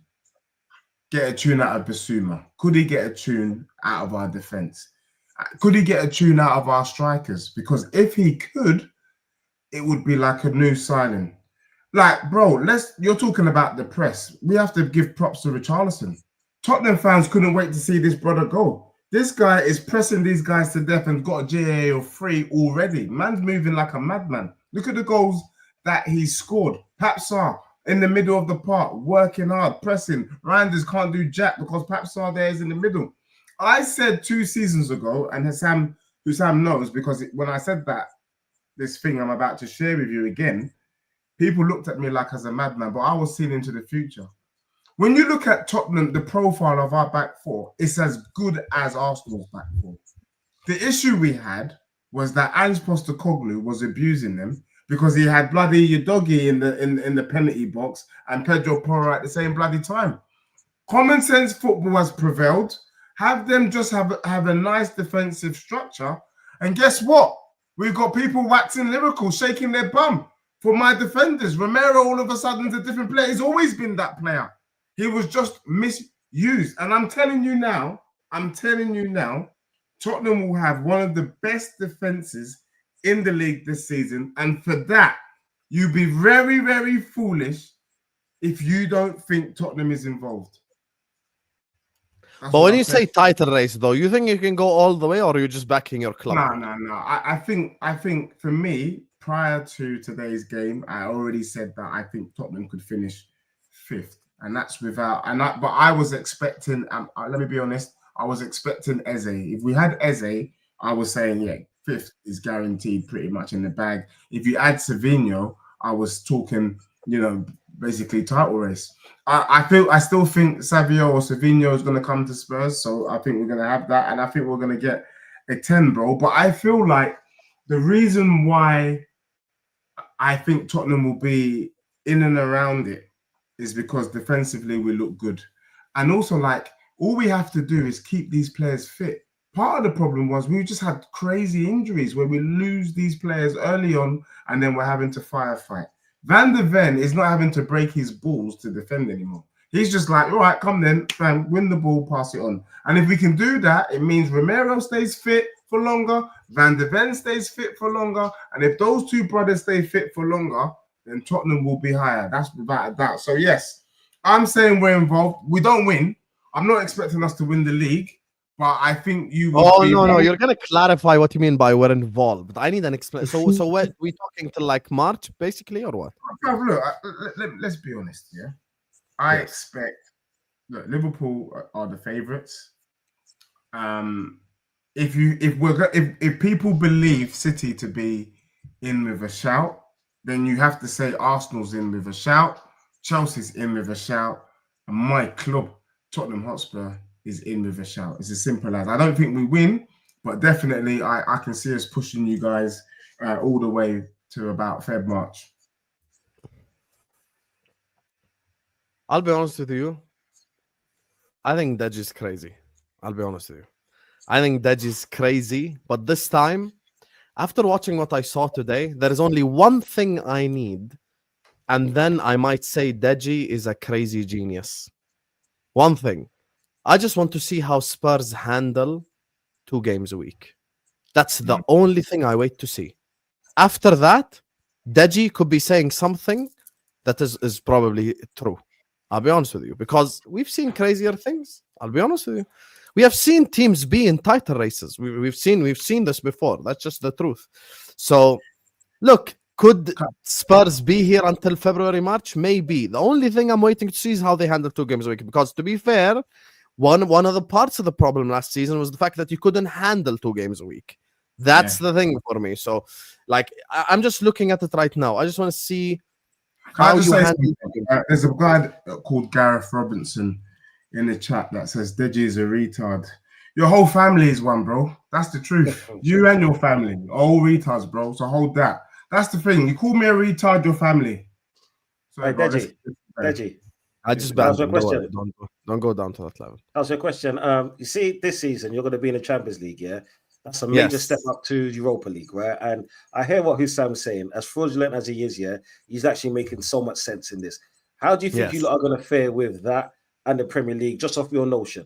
get a tune out of Basuma? Could he get a tune out of our defense? Could he get a tune out of our strikers? Because if he could, it would be like a new signing. Like, bro, you're talking about the press. We have to give props to Richarlison. Tottenham fans couldn't wait to see this brother go. This guy is pressing these guys to death and got a GAA of 3 already. Man's moving like a madman. Look at the goals that he scored. Papsar in the middle of the park, working hard, pressing. Randers can't do jack because Papsar there is in the middle. I said 2 seasons ago, and Hussam knows, because when I said that, this thing I'm about to share with you again, people looked at me like as a madman, but I was seeing into the future. When you look at Tottenham, the profile of our back 4, it's as good as Arsenal's back 4. The issue we had was that Ange Postecoglou was abusing them because he had bloody Udogie in the penalty box and Pedro Porro at the same bloody time. Common sense football has prevailed. Have them just have a nice defensive structure. And guess what? We've got people waxing lyrical, shaking their bum for my defenders. Romero all of a sudden is a different player. He's always been that player. He was just misused. And I'm telling you now, Tottenham will have one of the best defenses in the league this season. And for that, you'd be very, very foolish if you don't think Tottenham is involved. That's but when you say title race, though, you think you can go all the way, or are you just backing your club? No. I think for me, prior to today's game, I already said that I think Tottenham could finish 5th. And that's without, but I was expecting, let me be honest, I was expecting Eze. If we had Eze, I was saying, yeah, 5th is guaranteed pretty much in the bag. If you add Savinho, I was talking, basically title race. I still think Savio or Savinho is going to come to Spurs. So I think we're going to have that. And I think we're going to get a 10, bro. But I feel like the reason why I think Tottenham will be in and around it is because defensively we look good. And also, like, all we have to do is keep these players fit. Part of the problem was we just had crazy injuries where we lose these players early on and then we're having to firefight. Van der Ven is not having to break his balls to defend anymore. He's just like, all right, come then, fam, win the ball, pass it on. And if we can do that, it means Romero stays fit for longer, Van der Ven stays fit for longer, and if those 2 brothers stay fit for longer, then Tottenham will be higher. That's without a doubt. So yes, I'm saying we're involved. We don't win. I'm not expecting us to win the league, but I think you will. Oh, no. You're going to clarify what you mean by we're involved. I need an explanation. So what, we talking to like March, basically, or what? Look, let's be honest, yeah? I expect, look, Liverpool are the favourites. If people believe City to be in with a shout, then you have to say Arsenal's in with a shout, Chelsea's in with a shout, and my club, Tottenham Hotspur, is in with a shout. It's as simple as. I don't think we win, but definitely I can see us pushing you guys all the way to about Feb, March. I'll be honest with you. I think Deji's crazy. I'll be honest with you. I think Deji's crazy, but this time, After watching what I saw today, there is only one thing I need, and then I might say Deji is a crazy genius. One thing. I just want to see how Spurs handle 2 games a week. That's the only thing I wait to see. After that, Deji could be saying something that is probably true. I'll be honest with you, because we've seen crazier things. I'll be honest with you. We have seen teams be in title races. We've seen this before. That's just the truth. So, look, could Spurs be here until February, March? Maybe. The only thing I'm waiting to see is how they handle 2 games a week. Because to be fair, one of the parts of the problem last season was the fact that you couldn't handle 2 games a week. That's the thing for me. So, like, I'm just looking at it right now. I just want to see how you handle. There's a guy called Gareth Robinson in the chat that says Deji is a retard. Your whole family is one, bro. That's the truth. You and your family are all retards, bro. So hold that. That's the thing. You call me a retard, your family. So, Hey, Deji. I just That was banned my him. question. Don't go down to that level. That was your question. You see, this season you're going to be in the Champions League, yeah? That's a major step up to Europa League, right? And I hear what Hussam's saying. As fraudulent as he is, yeah, he's actually making so much sense in this. How do you think you lot are going to fare with that and the Premier League, just off your notion?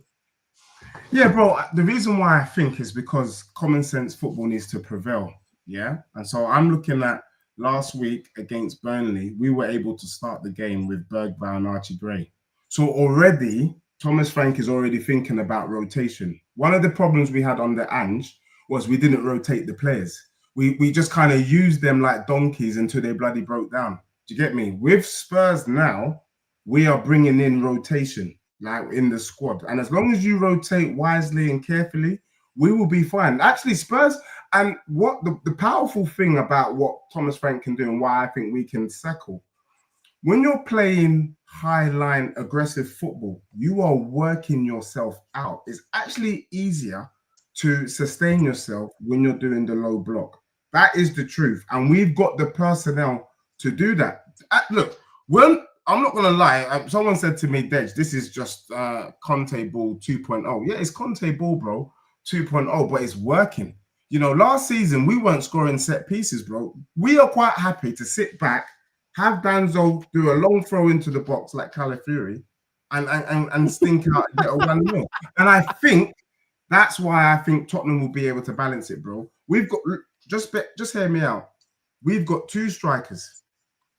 Yeah, bro. The reason why I think is because common sense football needs to prevail. Yeah. And so I'm looking at last week against Burnley, we were able to start the game with Bergvall and Archie Gray. So already, Thomas Frank is already thinking about rotation. One of the problems we had under Ange was we didn't rotate the players. We just kind of used them like donkeys until they bloody broke down. Do you get me? With Spurs now, we are bringing in rotation, like in the squad. And as long as you rotate wisely and carefully, we will be fine. Actually, Spurs, and what the powerful thing about what Thomas Frank can do and why I think we can settle, when you're playing high-line aggressive football, you are working yourself out. It's actually easier to sustain yourself when you're doing the low block. That is the truth. And we've got the personnel to do that. Look, I'm not going to lie. Someone said to me, Dej, this is just Conte ball 2.0. Yeah, it's Conte ball, bro, 2.0, but it's working. You know, last season, we weren't scoring set pieces, bro. We are quite happy to sit back, have Danzo do a long throw into the box like Calafiori and stink out and get a 1-0. And I think that's why I think Tottenham will be able to balance it, bro. We've got, just hear me out. We've got 2 strikers.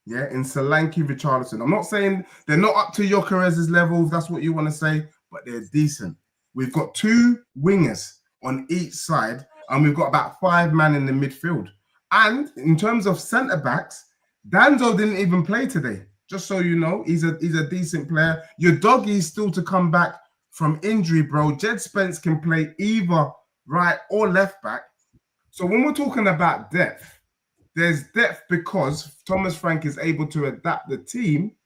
Yeah, in Solanke, Richarlison. I'm not saying they're not up to gyokeres' level, if that's what you want to say, but they're decent. We've got 2 wingers on each side, and we've got about 5 men in the midfield. And in terms of centre-backs, Danzo didn't even play today. Just so you know, he's a decent player. Your doggy's still to come back from injury, bro. Jed Spence can play either right or left back. So when we're talking about depth, there's depth because Thomas Frank is able to adapt the team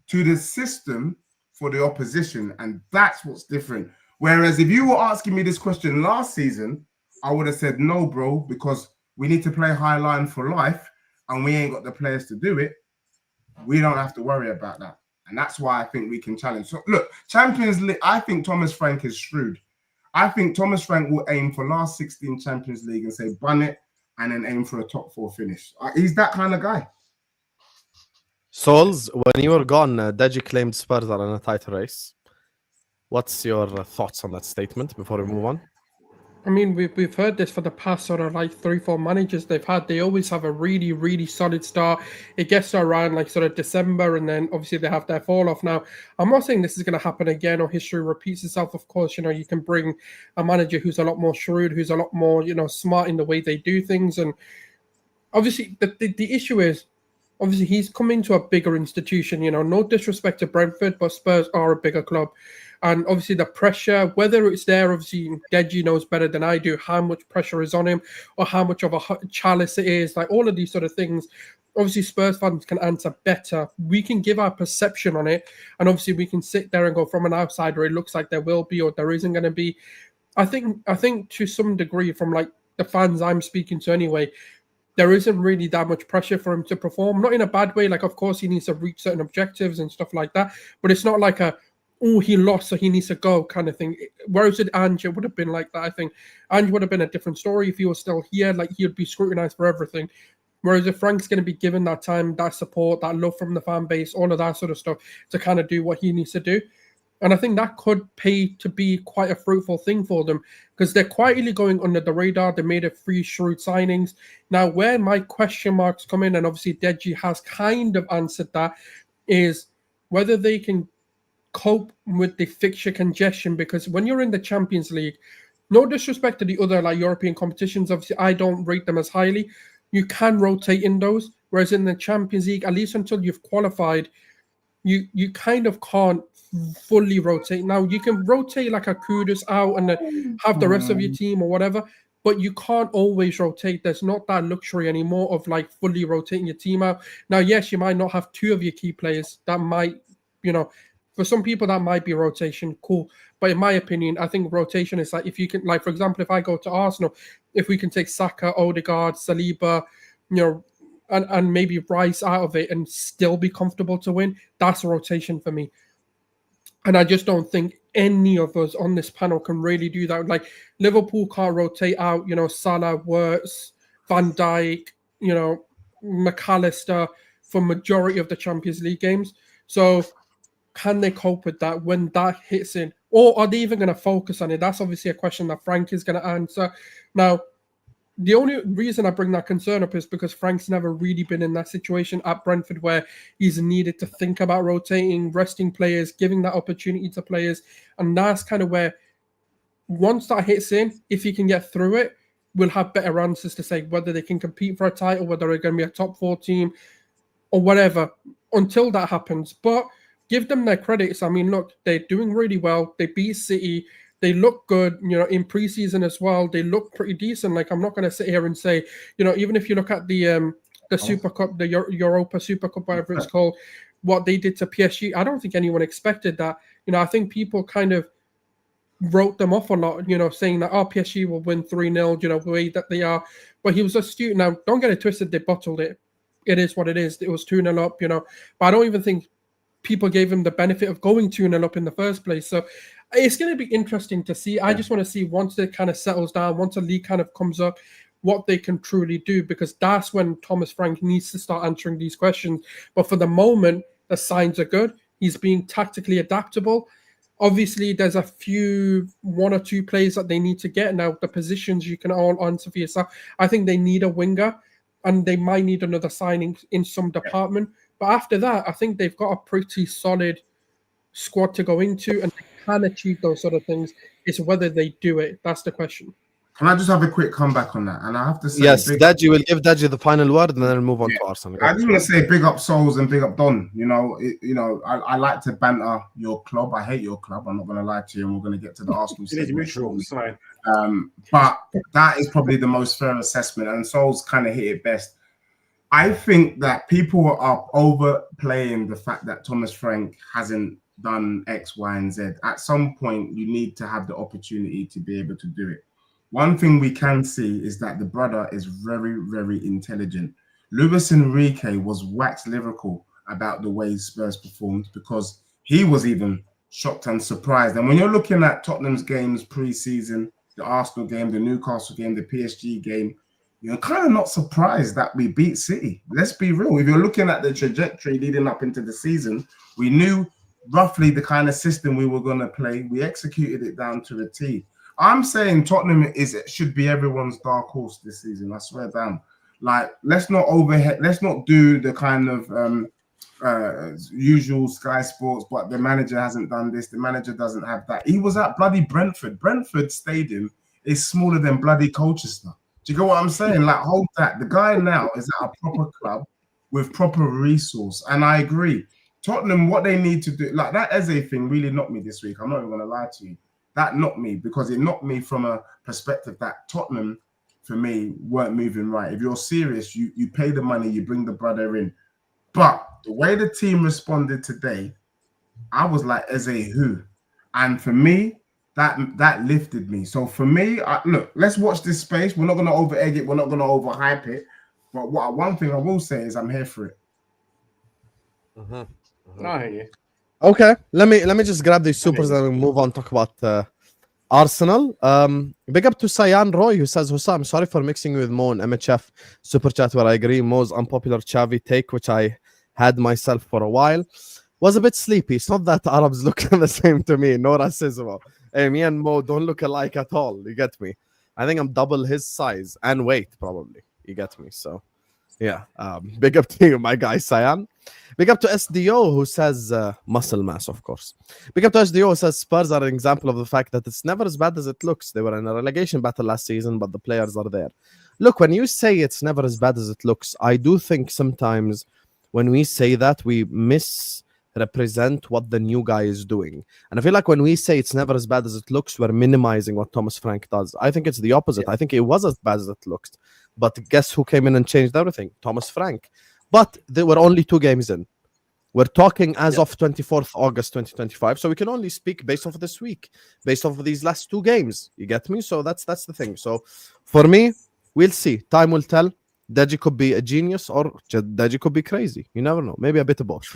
to the system for the opposition. And that's what's different. Whereas if you were asking me this question last season, I would have said no, bro, because we need to play high line for life and we ain't got the players to do it. We don't have to worry about that. And that's why I think we can challenge. So look, Champions League, I think Thomas Frank is shrewd. I think Thomas Frank will aim for last 16 Champions League and say, bun it, and then aim for a top 4 finish. He's that kind of guy. Sulz, when you were gone, Deji claimed Spurs are in a title race. What's your thoughts on that statement before we move on? I mean, we've heard this for the past sort of like 3-4 managers they've had. They always have a really, really solid start. It gets to around like sort of December, and then obviously they have their fall off. Now, I'm not saying this is going to happen again or history repeats itself. Of course, you know, you can bring a manager who's a lot more shrewd, who's a lot more, you know, smart in the way they do things. And obviously the issue is, obviously he's come into a bigger institution, you know, no disrespect to Brentford, but Spurs are a bigger club. And obviously the pressure, whether it's there, obviously Deji knows better than I do how much pressure is on him or how much of a chalice it is, like all of these sort of things. Obviously Spurs fans can answer better. We can give our perception on it. And obviously we can sit there and go from an outsider, it looks like there will be or there isn't going to be. I think to some degree from like the fans I'm speaking to anyway, there isn't really that much pressure for him to perform. Not in a bad way. Like, of course, he needs to reach certain objectives and stuff like that. But it's not like oh, he lost, so he needs to go kind of thing. Whereas with Ange, it would have been like that. I think Ange would have been a different story if he was still here. Like, he'd be scrutinized for everything. Whereas if Frank's going to be given that time, that support, that love from the fan base, all of that sort of stuff to kind of do what he needs to do. And I think that could pay to be quite a fruitful thing for them, because they're quietly going under the radar. They made a few shrewd signings. Now, where my question marks come in, and obviously Deji has kind of answered that, is whether they can cope with the fixture congestion. Because when you're in the Champions League, no disrespect to the other like European competitions, obviously I don't rate them as highly. You can rotate in those, whereas in the Champions League, at least until you've qualified, you kind of can't fully rotate. Now, you can rotate like a Kudus out and then have the rest of your team or whatever, but you can't always rotate. There's not that luxury anymore of like fully rotating your team out. Now, yes, you might not have two of your key players. That might, for some people, that might be rotation, cool. But in my opinion, I think rotation is like, if you can, like, for example, if I go to Arsenal, if we can take Saka, Odegaard, Saliba, and maybe Rice out of it and still be comfortable to win, that's a rotation for me. And I just don't think any of us on this panel can really do that. Like, Liverpool can't rotate out, Salah, Wirtz, Van Dijk, McAllister for majority of the Champions League games. So can they cope with that when that hits in? Or are they even going to focus on it? That's obviously a question that Frank is going to answer. Now, the only reason I bring that concern up is because Frank's never really been in that situation at Brentford where he's needed to think about rotating, resting players, giving that opportunity to players. And that's kind of where, once that hits in, if he can get through it, we'll have better answers to say whether they can compete for a title, whether they're going to be a top 4 team or whatever, until that happens. But give them their credits. I mean, look, they're doing really well. They beat City. They look good, in preseason as well. They look pretty decent. Like, I'm not going to sit here and say, even if you look at the Super Cup, the Europa Super Cup, whatever it's called, what they did to PSG, I don't think anyone expected that. I think people kind of wrote them off a lot, saying that, PSG will win 3-0, the way that they are. But he was astute. Now, don't get it twisted. They bottled it. It is what it is. It was 2-0 up, But I don't even think people gave him the benefit of going 2-0 up in the first place. So it's going to be interesting to see. I just want to see, once it kind of settles down, once the league kind of comes up, what they can truly do, because that's when Thomas Frank needs to start answering these questions. But for the moment, the signs are good. He's being tactically adaptable. Obviously, there's a few, 1 or 2 plays that they need to get. Now, the positions you can all answer for yourself. I think they need a winger, and they might need another signing in some department. But after that, I think they've got a pretty solid squad to go into, and they can achieve those sort of things. It's whether they do it. That's the question. Can I just have a quick comeback on that? And I have to say, yes, Deji will give Deji the final word, and then we'll move on to Arsenal. I just want to say big up Sulz and big up Don. I like to banter your club. I hate your club. I'm not going to lie to you, and we're going to get to the Arsenal. It is mutual. It's fine. But that is probably the most fair assessment, and Sulz kind of hit it best. I think that people are overplaying the fact that Thomas Frank hasn't done X, Y, and Z. At some point, you need to have the opportunity to be able to do it. One thing we can see is that the brother is very, very intelligent. Luis Enrique was wax lyrical about the way Spurs performed, because he was even shocked and surprised. And when you're looking at Tottenham's games pre-season, the Arsenal game, the Newcastle game, the PSG game, you're kind of not surprised that we beat City. Let's be real. If you're looking at the trajectory leading up into the season, we knew roughly the kind of system we were going to play. We executed it down to a T. I'm saying Tottenham should be everyone's dark horse this season. I swear down. Like, let's not do the kind of usual Sky Sports, but the manager hasn't done this, the manager doesn't have that. He was at bloody Brentford. Brentford Stadium is smaller than bloody Colchester. Do you get what I'm saying? Like, hold that. The guy now is at a proper club with proper resource. And I agree. Tottenham, what they need to do, like that Eze thing really knocked me this week. I'm not even going to lie to you. That knocked me, because it knocked me from a perspective that Tottenham, for me, weren't moving right. If you're serious, you pay the money, you bring the brother in. But the way the team responded today, I was like, Eze who? And for me, that lifted me. So for me, look, let's watch this space. We're not going to over-egg it. We're not going to over-hype it. But one thing I will say is I'm here for it. I hear you. Okay, let me just grab these supers and we move on. Talk about Arsenal. Big up to Sayan Roy who says, Hussam, sorry for mixing you with Mo and MHF super chat where I agree. Mo's unpopular Xavi take, which I had myself for a while, was a bit sleepy. It's not that Arabs look the same to me, no racism. Hey, me and Mo don't look alike at all. You get me? I think I'm double his size and weight, probably. You get me? So, yeah. Big up to you, my guy, Sayan. Big up to SDO who says muscle mass, of course. Big up to SDO who says Spurs are an example of the fact that it's never as bad as it looks. They were in a relegation battle last season, but the players are there. Look, when you say it's never as bad as it looks, I do think sometimes when we say that, we misrepresent what the new guy is doing. And I feel like when we say it's never as bad as it looks, we're minimizing what Thomas Frank does. I think it's the opposite. I think it was as bad as it looks. But guess who came in and changed everything? Thomas Frank. But there were only 2 games in. We're talking as of 24th August 2025, so we can only speak based off of this week, based off of these last 2 games. You get me? So that's the thing. So for me, we'll see. Time will tell. Deji could be a genius or Deji could be crazy. You never know. Maybe a bit of both.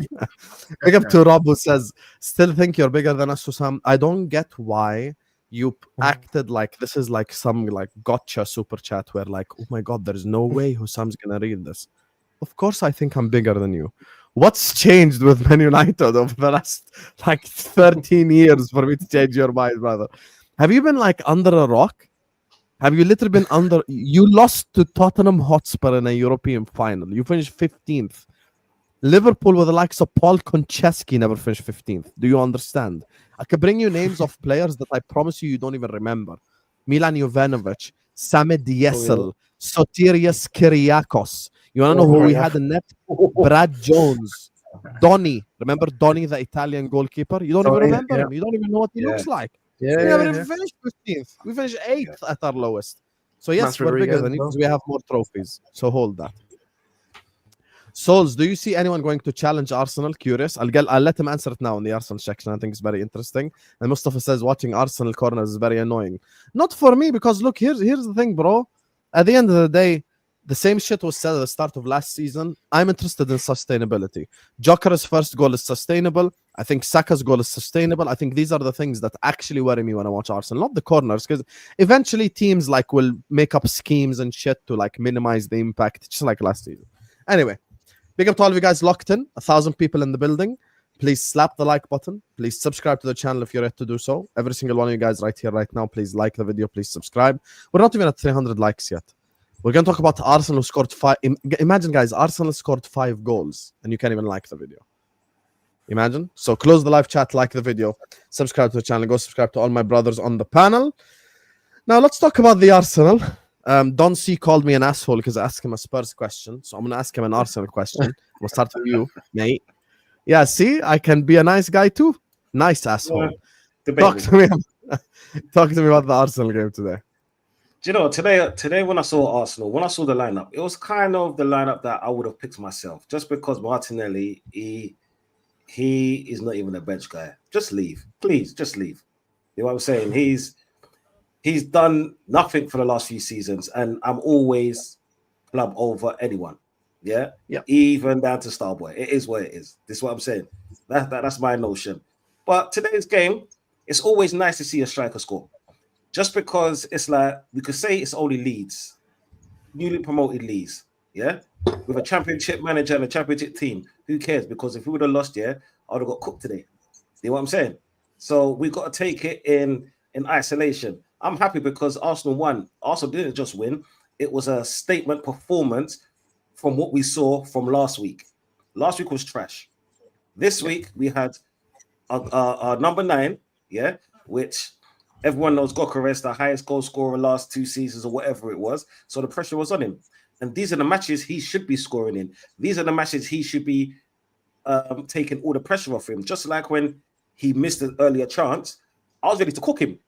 Big up to Rob who says, still think you're bigger than us, Hussam. I don't get why you acted like this is like some like gotcha super chat where like, oh my God, there's no way Hussam's going to read this. Of course, I think I'm bigger than you. What's changed with Man United over the last like 13 years for me to change your mind, brother? Have you been like under a rock? Have you literally been under? You lost to Tottenham Hotspur in a European final. You finished 15th. Liverpool with the likes of Paul Konchesky never finished 15th. Do you understand? I could bring you names of players that I promise you don't even remember. Milan Jovanovic, Samed Yesel, Sotirios Kyriakos. You want to know who we had in net? Brad Jones. Donny. Remember Donny, the Italian goalkeeper? You don't even remember him. You don't even know what he looks like. We never even finished 15th. We finished 8th at our lowest. So yes, we're bigger than you because we have more trophies. So hold that. Sulz, do you see anyone going to challenge Arsenal? Curious. I'll let him answer it now in the Arsenal section. I think it's very interesting. And Mustafa says watching Arsenal corners is very annoying. Not for me because look, here's the thing, bro. At the end of the day, the same shit was said at the start of last season. I'm interested in sustainability. Gyokeres' first goal is sustainable. I think Saka's goal is sustainable. I think these are the things that actually worry me when I watch Arsenal, not the corners, because eventually teams like will make up schemes and shit to like minimize the impact, just like last season. Anyway, big up to all of you guys locked in. 1,000 people in the building. Please slap the like button. Please subscribe to the channel if you're yet to do so. Every single one of you guys right here, right now, please like the video. Please subscribe. We're not even at 300 likes yet. We're going to talk about Arsenal who scored 5. Imagine, guys, Arsenal scored 5 goals and you can't even like the video. Imagine. So close the live chat, like the video, subscribe to the channel, go subscribe to all my brothers on the panel. Now, let's talk about the Arsenal. Don C called me an asshole because I asked him a Spurs question. So I'm going to ask him an Arsenal question. We'll start with you, mate. Yeah, see, I can be a nice guy too. Nice asshole. Talk to me. Talk to me about the Arsenal game today. Do you know, today when I saw Arsenal, when I saw the lineup, it was kind of the lineup that I would have picked myself, just because Martinelli, he is not even a bench guy. Just leave. Please, just leave. You know what I'm saying? He's done nothing for the last few seasons, and I'm always club over anyone. Yeah? Even down to Starboy. It is what it is. This is what I'm saying. That's my notion. But today's game, it's always nice to see a striker score. Just because it's like, we could say it's only Leeds, newly promoted Leeds, yeah? With a championship manager and a championship team. Who cares? Because if we would have lost, I would have got cooked today. You know what I'm saying? So we've got to take it in isolation. I'm happy because Arsenal won. Arsenal didn't just win. It was a statement performance from what we saw from last week. Last week was trash. This week we had our number 9, which everyone knows Gyokeres, the highest goal scorer last 2 seasons or whatever it was. So the pressure was on him. And these are the matches he should be scoring in. These are the matches he should be taking all the pressure off him. Just like when he missed an earlier chance, I was ready to cook him.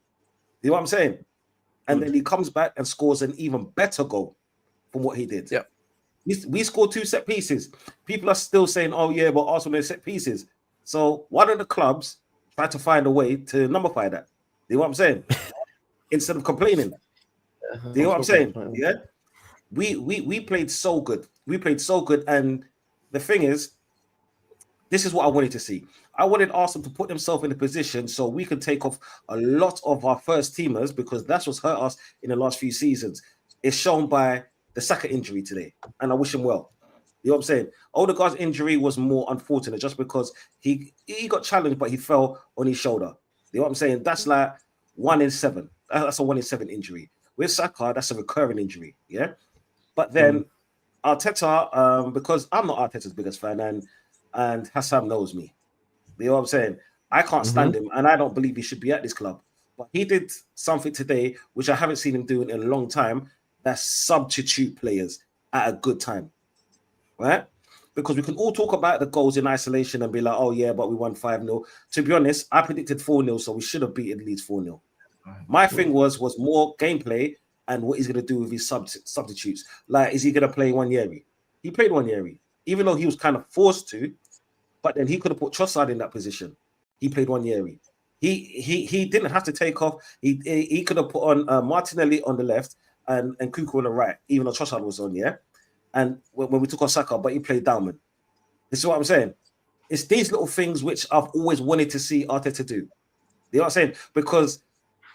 You know what I'm saying? And then he comes back and scores an even better goal from what he did. Yeah. We scored 2 set pieces. People are still saying, oh, yeah, but Arsenal set pieces. So why don't the clubs try to find a way to nullify that? You know what I'm saying? Instead of complaining. You know what I'm saying? Yeah. We played so good. We played so good. And the thing is, This is what I wanted to see. I wanted Arsenal to put themselves in a position so we can take off a lot of our first teamers, because that's what's hurt us in the last few seasons. It's shown by the Saka injury today, and I wish him well. You know what I'm saying? Odegaard's injury was more unfortunate just because he got challenged, but he fell on his shoulder. You know what I'm saying? That's like 1 in 7. That's a 1 in 7 injury. With Saka, that's a recurring injury. Yeah. But then Arteta, because I'm not Arteta's biggest fan, and Hassan knows me. You know what I'm saying? I can't stand him, and I don't believe he should be at this club. But he did something today, which I haven't seen him do in a long time. That's substitute players at a good time, right? Because we can all talk about the goals in isolation and be like, oh yeah, but we won 5-0. To be honest, I predicted 4-0, so we should have beaten Leeds 4-0. My thing was more gameplay and what he's going to do with his substitutes. Like, is he going to play Wanyeri? He played Wanyeri, even though he was kind of forced to, but then he could have put Trossard in that position. He played Wanyeri. He didn't have to take off. He could have put on Martinelli on the left and Kuku on the right, even though Trossard was on, yeah? And when we took on Saka, but he played Dalman. This is what I'm saying. It's these little things which I've always wanted to see Arteta do. You know what I'm saying? Because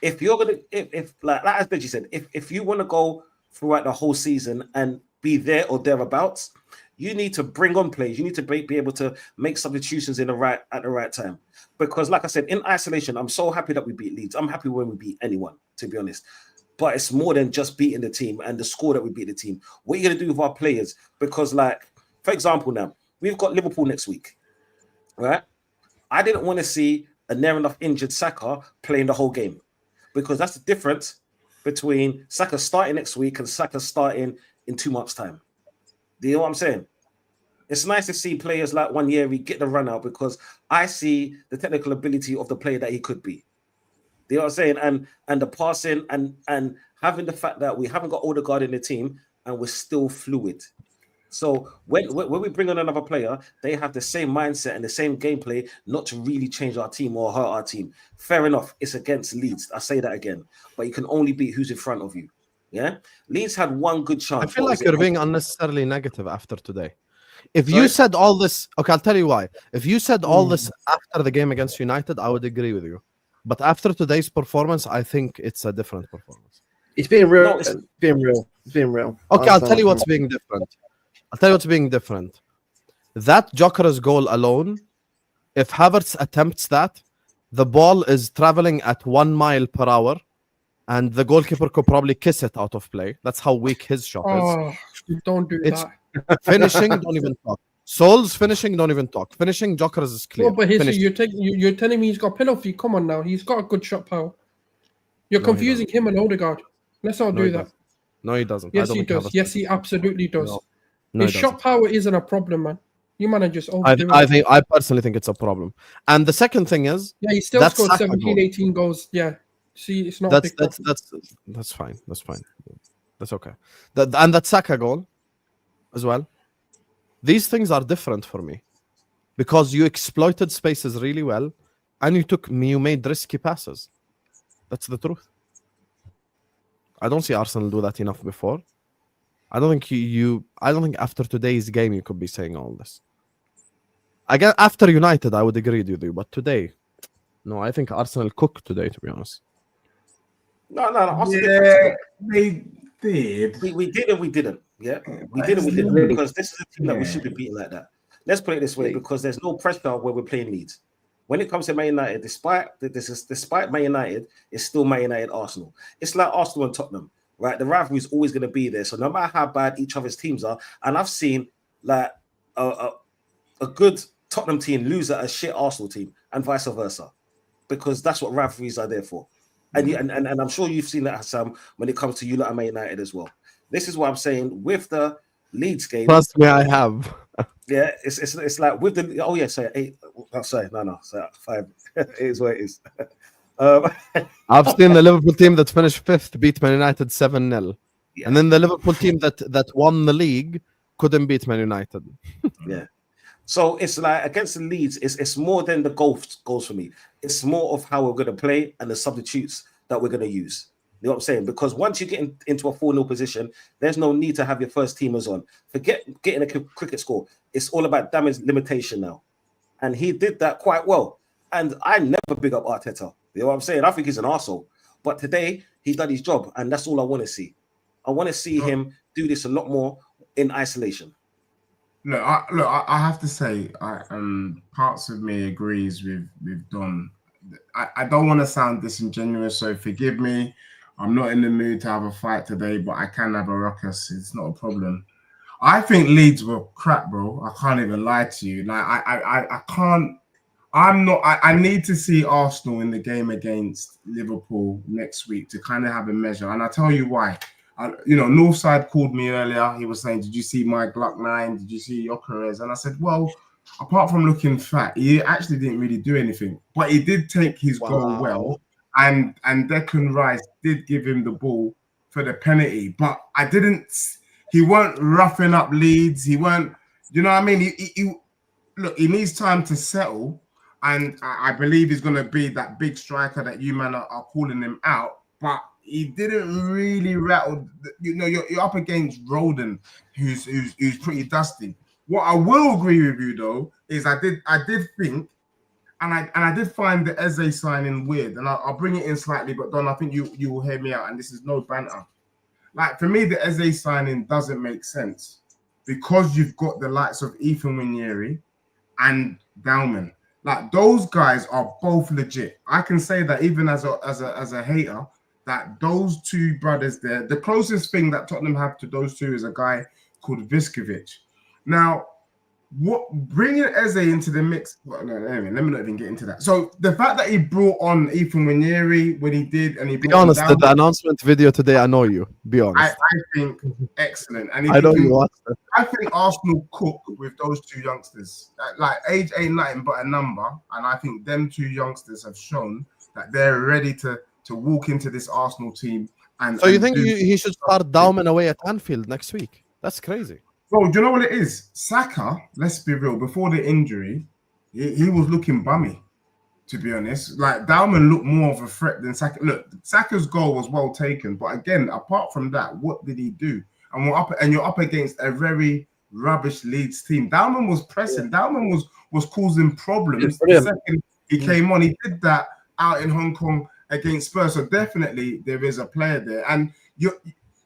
if you're gonna, if like as Deji said, if you want to go throughout the whole season and be there or thereabouts, you need to bring on plays. You need to be able to make substitutions at the right time. Because, like I said, in isolation, I'm so happy that we beat Leeds. I'm happy when we beat anyone, to be honest. But it's more than just beating the team and the score that we beat the team. What are you going to do with our players? Because, like, for example, now, we've got Liverpool next week, right? I didn't want to see a near enough injured Saka playing the whole game, because that's the difference between Saka starting next week and Saka starting in 2 months' time. Do you know what I'm saying? It's nice to see players like Wanyeri get the run out, because I see the technical ability of the player that he could be. Do you know what I'm saying? And the passing and having the fact that we haven't got Odegaard in the team and we're still fluid. So when we bring on another player, they have the same mindset and the same gameplay, not to really change our team or hurt our team. Fair enough, it's against Leeds. I say that again. But you can only beat who's in front of you. Yeah? Leeds had one good chance. I feel like you're being unnecessarily negative after today. If you said all this, okay, I'll tell you why. If you said all this after the game against United, I would agree with you. But after today's performance, I think it's a different performance. It's being real. No, it's being real. It's being real. Okay, I'll tell you what's being different. That gyokeres goal alone, if Havertz attempts that, the ball is traveling at 1 mile per hour, and the goalkeeper could probably kiss it out of play. That's how weak his shot is. Don't do that. Finishing, don't even talk. Sulz finishing, don't even talk. Finishing, gyokeres is clear. No, but you're telling me he's got penalty. Come on now, he's got a good shot power. You're confusing him and Odegaard. Let's not do that. No, he doesn't. Yes, he does. Yes, he absolutely does. His shot power isn't a problem, man. You man are just I personally think it's a problem. And the second thing is, he still scored 17, 18 goals. Yeah. See, it's not that's fine. That's okay. And that Saka goal as well. These things are different for me, because you exploited spaces really well and you made risky passes. That's the truth. I don't see Arsenal do that enough before. I don't think after today's game you could be saying all this. Again, after United, I would agree with you, but today, no, I think Arsenal cooked today, to be honest. No. Yeah, they did. We did and we didn't. Yeah, we did and we didn't, because this is a team that we should be beating like that. Let's put it this way, because there's no pressure where we're playing Leeds. When it comes to Man United, despite Man United, it's still Man United Arsenal. It's like Arsenal and Tottenham, right? The rivalry is always going to be there. So no matter how bad each other's teams are, and I've seen like a good Tottenham team lose at a shit Arsenal team, and vice versa, because that's what rivalries are there for. And I'm sure you've seen that, Hassan, when it comes to you lot and Man United as well. This is what I'm saying with the Leeds game. Trust me, I have. Yeah, it's like with the 8. Oh, sorry, no, sorry, 5. It is what it is. I've seen the Liverpool team that finished 5th beat Man United 7-0, and then the Liverpool team that won the league couldn't beat Man United. Yeah. So it's like against the Leeds, it's more than the goals for me. It's more of how we're going to play and the substitutes that we're going to use. You know what I'm saying? Because once you get into a 4-0 position, there's no need to have your first teamers on. Forget getting a cricket score. It's all about damage limitation now. and he did that quite well. And I never big up Arteta. You know what I'm saying? I think he's an arsehole. But today, he done his job, and that's all I want to see. I want to see him do this a lot more in isolation. Look, I have to say, parts of me agrees with Don. I don't want to sound disingenuous, so forgive me. I'm not in the mood to have a fight today, but I can have a ruckus. It's not a problem. I think Leeds were crap, bro. I can't even lie to you. Like I can't. I need to see Arsenal in the game against Liverpool next week to kind of have a measure, and I'll tell you why. Northside called me earlier. He was saying, "Did you see my Glock 9? Did you see gyokeres?" And I said, "Well, apart from looking fat, he actually didn't really do anything, but he did take his goal well." And Declan Rice did give him the ball for the penalty, but he weren't roughing up Leeds. He weren't, you know what I mean? He needs time to settle, and I believe he's going to be that big striker that you man are calling him out, but he didn't really rattle. You're up against Roden, who's pretty dusty. What I will agree with you though is I did think. And I did find the Eze signing weird, and I'll bring it in slightly, but Don, I think you will hear me out, and this is no banter. Like, for me, the Eze signing doesn't make sense because you've got the likes of Ethan Nwaneri and Bauman. Like, those guys are both legit. I can say that even as a hater, that those two brothers there, the closest thing that Tottenham have to those two is a guy called Viskovic. Now, bringing Eze into the mix? Well, no, anyway, let me not even get into that. So the fact that he brought on Ethan Nwaneri when he did, and he be honest, the announcement video today, I know you. Be honest. I think excellent, and I know you watched it. I think Arsenal cook with those two youngsters. Like, age ain't nothing but a number, and I think them two youngsters have shown that they're ready to walk into this Arsenal team. And so you think he should start Dauman away at Anfield next week? That's crazy. Bro, do you know what it is? Saka, let's be real, before the injury, he was looking bummy, to be honest. Like, Dauman looked more of a threat than Saka. Look, Saka's goal was well taken, but again, apart from that, what did he do? And you're up against a very rubbish Leeds team. Dauman was pressing. Dauman was causing problems. The second he came on, he did that out in Hong Kong against Spurs. So definitely there is a player there. And you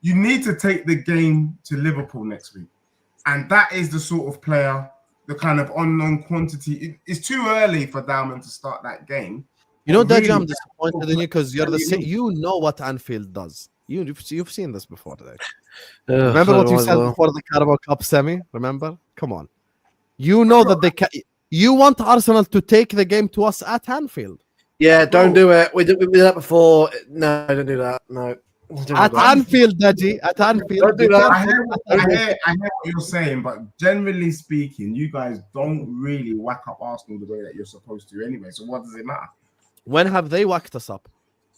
need to take the game to Liverpool next week. And that is the sort of player, the kind of unknown quantity. It's too early for Dauman to start that game. You know, Deji, I'm disappointed in you because you're the same. You know what Anfield does. You've seen this before today. Remember what you said before the Carabao Cup semi? Remember? Come on. You know that they can. You want Arsenal to take the game to us at Anfield. Yeah, don't do it. We did that before. No, don't do that. No. At Anfield, Deji. At Anfield. Don't do that. I hear what you're saying, but generally speaking, you guys don't really whack up Arsenal the way that you're supposed to anyway. So what does it matter? When have they whacked us up?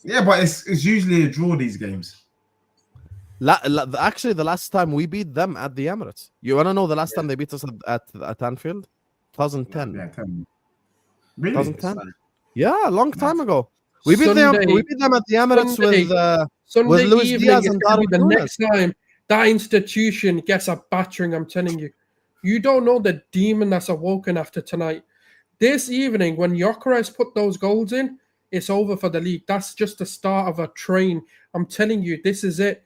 Yeah, but it's usually a draw, these games. Actually, the last time we beat them at the Emirates. You want to know the last time they beat us at Anfield? 2010. Yeah, 10. Really? 2010? Yeah, a long time ago. We beat them at the Emirates with Luis Diaz and Darwin the next time that institution gets a battering, I'm telling you. You don't know the demon that's awoken after tonight. This evening, when gyokeres put those goals in, it's over for the league. That's just the start of a train. I'm telling you, this is it.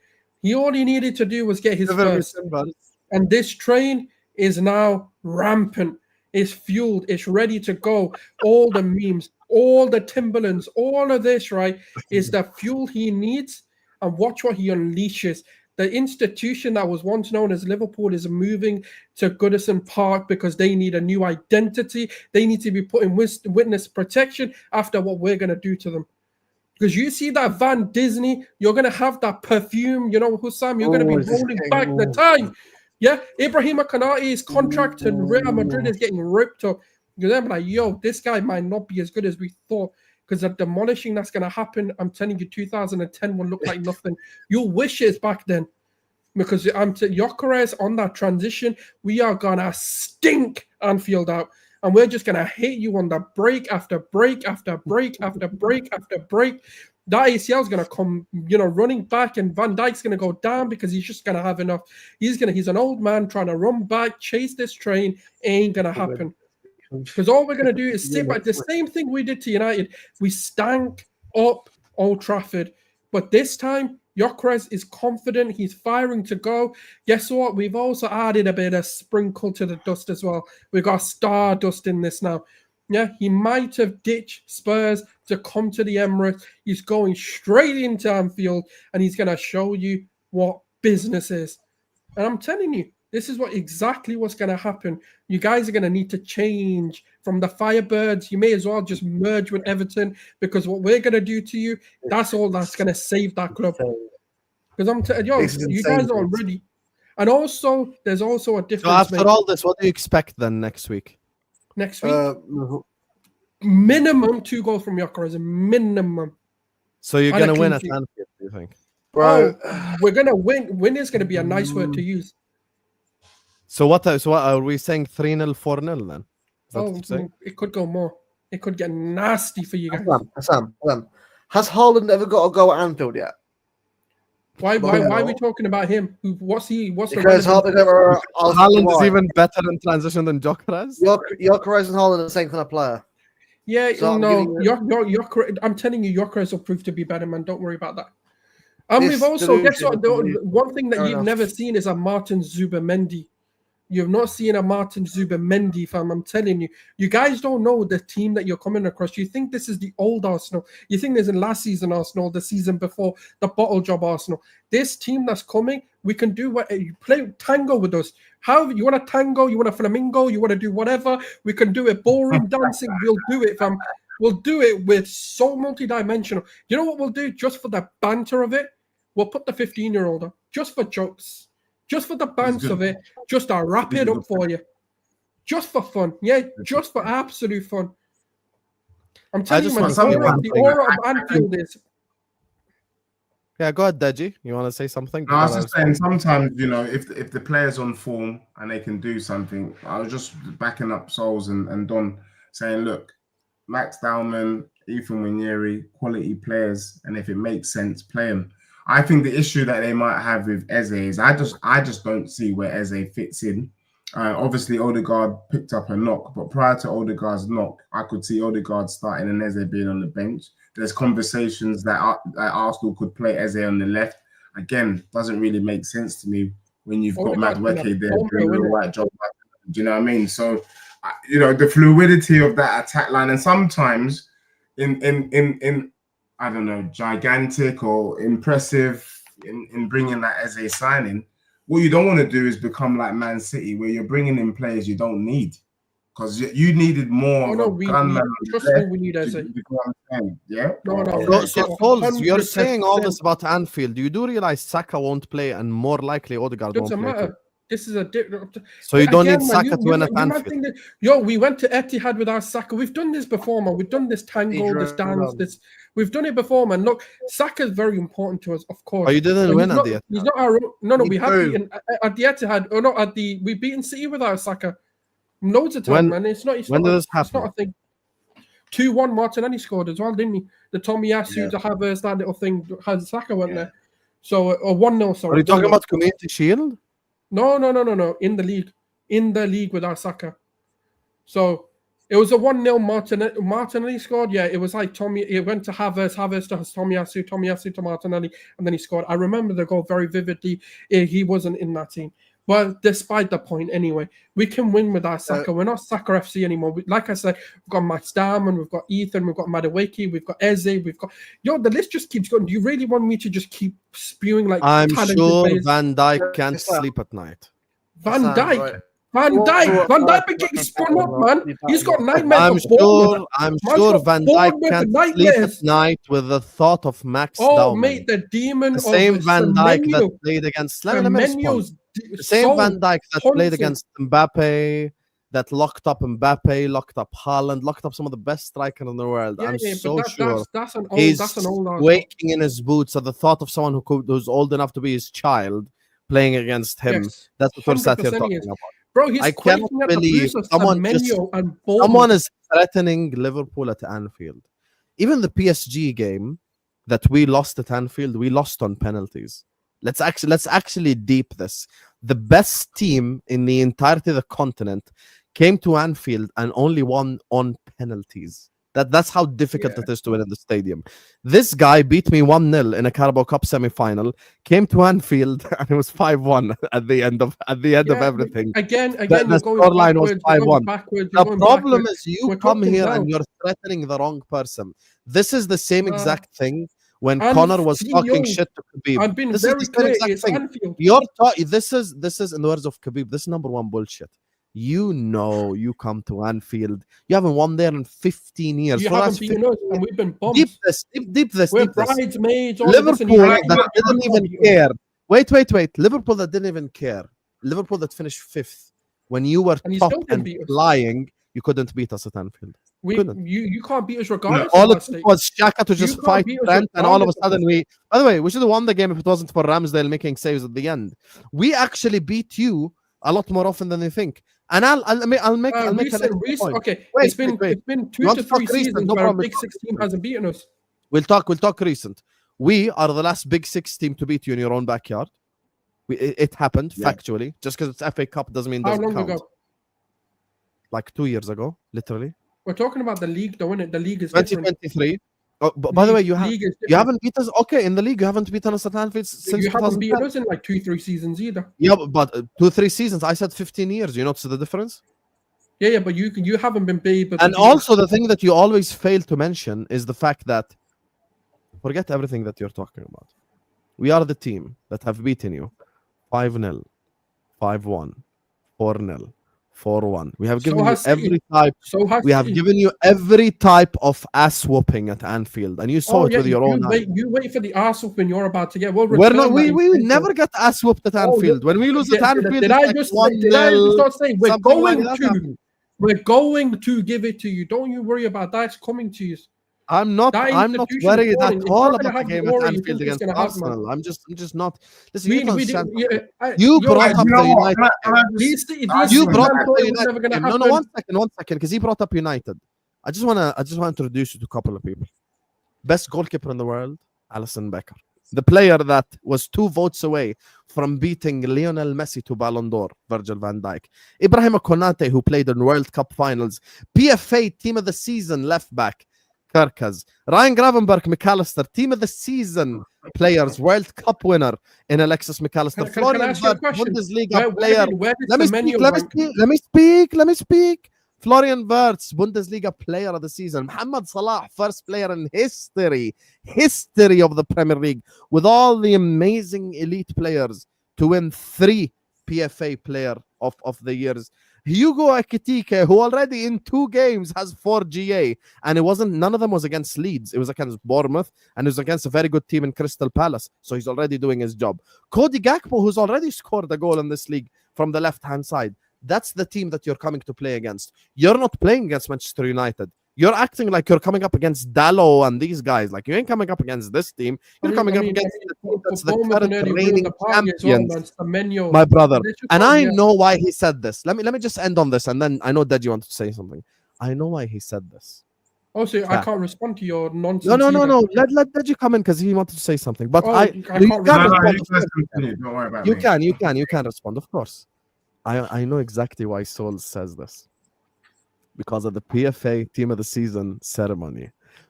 All he needed to do was get his first. And this train is now rampant. It's fueled. It's ready to go. All the memes, all the Timberlands, all of this, right, is the fuel he needs. And watch what he unleashes. The institution that was once known as Liverpool is moving to Goodison Park because they need a new identity. They need to be put in witness protection after what we're going to do to them. Because you see that Van Disney, you're going to have that perfume, Hussam, you're going to be rolling back the time. Yeah, Ibrahim Konate's contract to Real Madrid is getting ripped up. You're then like, yo, this guy might not be as good as we thought. Because the demolishing that's going to happen, I'm telling you, 2010 will look like nothing. You'll wish it's back then. Because gyokeres on that transition, we are going to stink Anfield out. And we're just going to hit you on the break after break after break after break after break. That ACL is going to come, running back, and Van Dijk's going to go down because he's just going to have enough. He's an old man trying to run back, chase this train. Ain't going to happen. Because all we're going to do is sit back. The same thing we did to United. We stank up Old Trafford. But this time, Gyokeres is confident. He's firing to go. Guess what? We've also added a bit of sprinkle to the dust as well. We've got Stardust in this now. Yeah, he might have ditched Spurs to come to the Emirates. He's going straight into Anfield, and he's going to show you what business is. And I'm telling you, this is exactly what's going to happen. You guys are going to need to change from the Firebirds. You may as well just merge with Everton, because what we're going to do to you, that's all that's going to save that club. Because I'm telling you, you guys are already. And also, there's also a difference. So after all this, what do you expect then next week? Next week? Minimum 2 goals from Gyokeres, minimum. So you're going to win at Anfield, do you think? Bro, we're going to win. Win is going to be a nice word to use. So what are we saying? 3-0, 4-0 then? Is that what you're saying? It could go more. It could get nasty for you guys. Hassan, has Haaland ever got a go at Anfield yet? Why are we talking about him? What's because Haaland is even better in transition than Gyokeres? Gyokeres and Haaland are the same kind of player. Yeah, so I'm telling you, Gyokeres will prove to be better, man. Don't worry about that. And we've also, guess what? One thing that you've never seen is a Martin Zubimendi. You've not seen a Martin Zubimendi, fam. I'm telling you. You guys don't know the team that you're coming across. You think this is the old Arsenal. You think there's a last season Arsenal, the season before, the bottle job Arsenal. This team that's coming, we can do what you play tango with us. However, you want a tango, you want a flamingo, you want to do whatever. We can do it. Ballroom dancing, we'll do it, fam. We'll do it with so multidimensional. You know what we'll do? Just for the banter of it, we'll put the 15-year-old on, just for jokes. Just for the banter of it, just to wrap it up for you. Just for fun. Yeah, just for absolute fun. I'm telling you, man, the aura of Anfield is... Yeah, go ahead, Deji. You want to say something? No, I was just saying, sometimes, if the player's on form and they can do something, I was just backing up Sulz and Don, saying, look, Max Dowman, Ethan Nwaneri, quality players, and if it makes sense, play them. I think the issue that they might have with Eze is I just don't see where Eze fits in. Obviously, Odegaard picked up a knock, but prior to Odegaard's knock, I could see Odegaard starting and Eze being on the bench. There's conversations that Arsenal could play Eze on the left. Again, doesn't really make sense to me when you've got Madueke there doing the right job. Do you know what I mean? So, the fluidity of that attack line, and sometimes in I don't know, gigantic or impressive in bringing that as a signing. What you don't want to do is become like Man City, where you're bringing in players you don't need, because you needed more. We need as a. Yeah. So you're saying all this about Anfield. You do realize Saka won't play, and more likely Odegaard won't play. This is a different. So you don't need Saka to win at Anfield. We went to Etihad with our Saka. We've done this before, man. We've done this tango, this dance, We've done it before, man. Look, Saka is very important to us, of course. Oh, you didn't win at the Etihad. He's not our. No, we have beaten at the Etihad. Or not at the. We've beaten City without Saka. Loads of time, man. It's not. When did this happen? It's not a thing. 2-1 Martinelli scored as well, didn't he? The Tomiyasu to Havertz, that little thing. Has Saka went there? So 1-0. Sorry. Are you talking about Community Shield? No. In the league with our Saka. So it was a 1-0 Martinelli scored. Yeah, it was like it went to Havertz to Tomiyasu to Martinelli, and then he scored. I remember the goal very vividly. He wasn't in that team. But despite the point, anyway, we can win with our Saka. We're not Saka FC anymore. Like I said, we've got Max Dowman, we've got Ethan, we've got Madueke, we've got Eze, we've got... the list just keeps going. Do you really want me to just keep spewing like... I'm sure players? Van Dijk can't sleep at night. Van Dijk been getting spun up, man. He's got nightmares. I'm sure Van Dijk can't sleep at night with the thought of Max Dowman. Oh, mate, the demon the same Van Dijk that played against... The same Van Dijk that played against Mbappe, that locked up Mbappe, locked up Haaland, locked up some of the best strikers in the world. I'm so sure he's waking in his boots at the thought of someone who's old enough to be his child playing against him. Yes, that's what we're sat here talking about. Bro, he's I cannot believe someone is threatening Liverpool at Anfield. Even the PSG game that we lost at Anfield, we lost on penalties. Let's actually deep this. The best team in the entirety of the continent came to Anfield and only won on penalties. That's how difficult it is to win in the stadium. This guy beat me 1-0 in a Carabao Cup semi-final, came to Anfield, and it was 5-1 at the end of everything. Again, the scoreline was 5-1. The problem is you come here and you're threatening the wrong person. This is the same exact thing when Connor was talking shit to Khabib. I've been very clear. It's Anfield. This is in the words of Khabib. This is number one bullshit. You come to Anfield. You haven't won there in 15 years. You haven't beaten us, and we've been bummed. Deep this. We're bridesmaids. Liverpool that didn't even care. Wait. Liverpool that didn't even care. Liverpool that finished 5th. When you were top and flying, you couldn't beat us at Anfield. You can't beat us regardless. All it was Xhaka to just fight Trent, and all of a sudden we... By the way, we should have won the game if it wasn't for Ramsdale making saves at the end. We actually beat you a lot more often than you think. And I'll make recent. Okay, it's been 2 to 3 seasons where a Big 6 team hasn't beaten us. We'll talk recent. We are the last Big 6 team to beat you in your own backyard. It happened factually. Just because it's FA Cup doesn't mean it doesn't count. How long ago? Like 2 years ago, literally. We're talking about the league, though, isn't it? The league is 2023. Oh, by the way, you haven't beat us. Okay, in the league, you haven't beaten us at Anfield since you haven't beaten us in like 2-3 seasons either. Yeah, but 2-3 seasons. I said 15 years. You notice the difference? Yeah, but you haven't been able. And also, the thing that you always fail to mention is the fact that forget everything that you're talking about. We are the team that have beaten you 5-0, 5-1, 4-0. 4-1. We have given you every type. We have given you every type of ass whooping at Anfield, and you saw it with your own eyes. You wait for the ass whooping you're about to get. We never get ass whooped at Anfield. When we lose at Anfield, did I just not say we're going to give it to you? Don't you worry about that. It's coming to you. I'm not worried at all about the game at Anfield against Arsenal. I'm just not. Listen, you brought up the United. You brought up the United. No, 1 second, because he brought up United. I just want to introduce you to a couple of people. Best goalkeeper in the world, Alisson Becker. The player that was 2 votes away from beating Lionel Messi to Ballon d'Or, Virgil van Dijk. Ibrahima Konate, who played in World Cup finals. PFA Team of the Season left back, Kerkaz. Ryan Gravenberch McAllister, Team of the Season players, World Cup winner in Alexis McAllister. Florian Wirtz, Bundesliga player. Let me speak. Florian Wirtz, Bundesliga player of the season. Mohamed Salah, first player in history of the Premier League, with all the amazing elite players to win 3 PFA player of the years. Hugo Ekitike, who already in 2 games has 4 GA, and none of them was against Leeds. It was against Bournemouth, and it was against a very good team in Crystal Palace. So he's already doing his job. Cody Gakpo, who's already scored a goal in this league from the left-hand side. That's the team that you're coming to play against. You're not playing against Manchester United. You're acting like you're coming up against Dallo and these guys. Like, you ain't coming up against this team. You're coming up against the team that's the current reigning champions, my brother. And I know why he said this. Let me just end on this, and then I know Deji wanted to say something. I know why he said this. Oh, so I can't respond to your nonsense. No. Let Deji come in because he wanted to say something. But you can respond, of course. I know exactly why Sulz says this. Because of the PFA Team of the Season ceremony.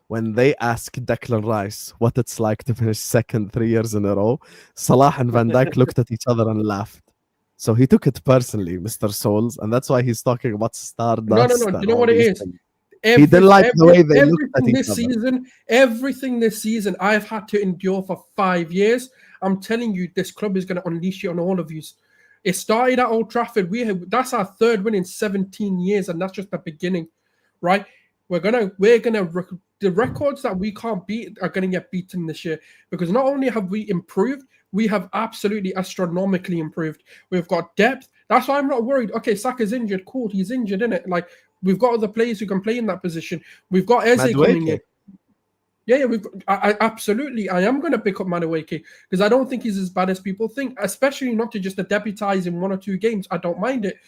When they asked Declan Rice what it's like to finish second 3 years in a row, Salah and Van Dijk looked at each other and laughed. So he took it personally, Mr. Sulz, and that's why he's talking about Stardust. No. You know what it is? He didn't like the way they looked at each other. Everything this season I've had to endure for 5 years. I'm telling you, this club is going to unleash it on all of you. It started at Old Trafford. That's our 3rd win in 17 years, and that's just the beginning, right? The records that we can't beat are gonna get beaten this year, because not only have we improved, we have absolutely astronomically improved. We've got depth. That's why I'm not worried. Okay, Saka's injured. Cool, he's injured, isn't it? Like, we've got other players who can play in that position. We've got Eze coming in. Yeah, I absolutely. I am going to pick up Madueke because I don't think he's as bad as people think, especially not to just debutize in 1 or 2 games. I don't mind it.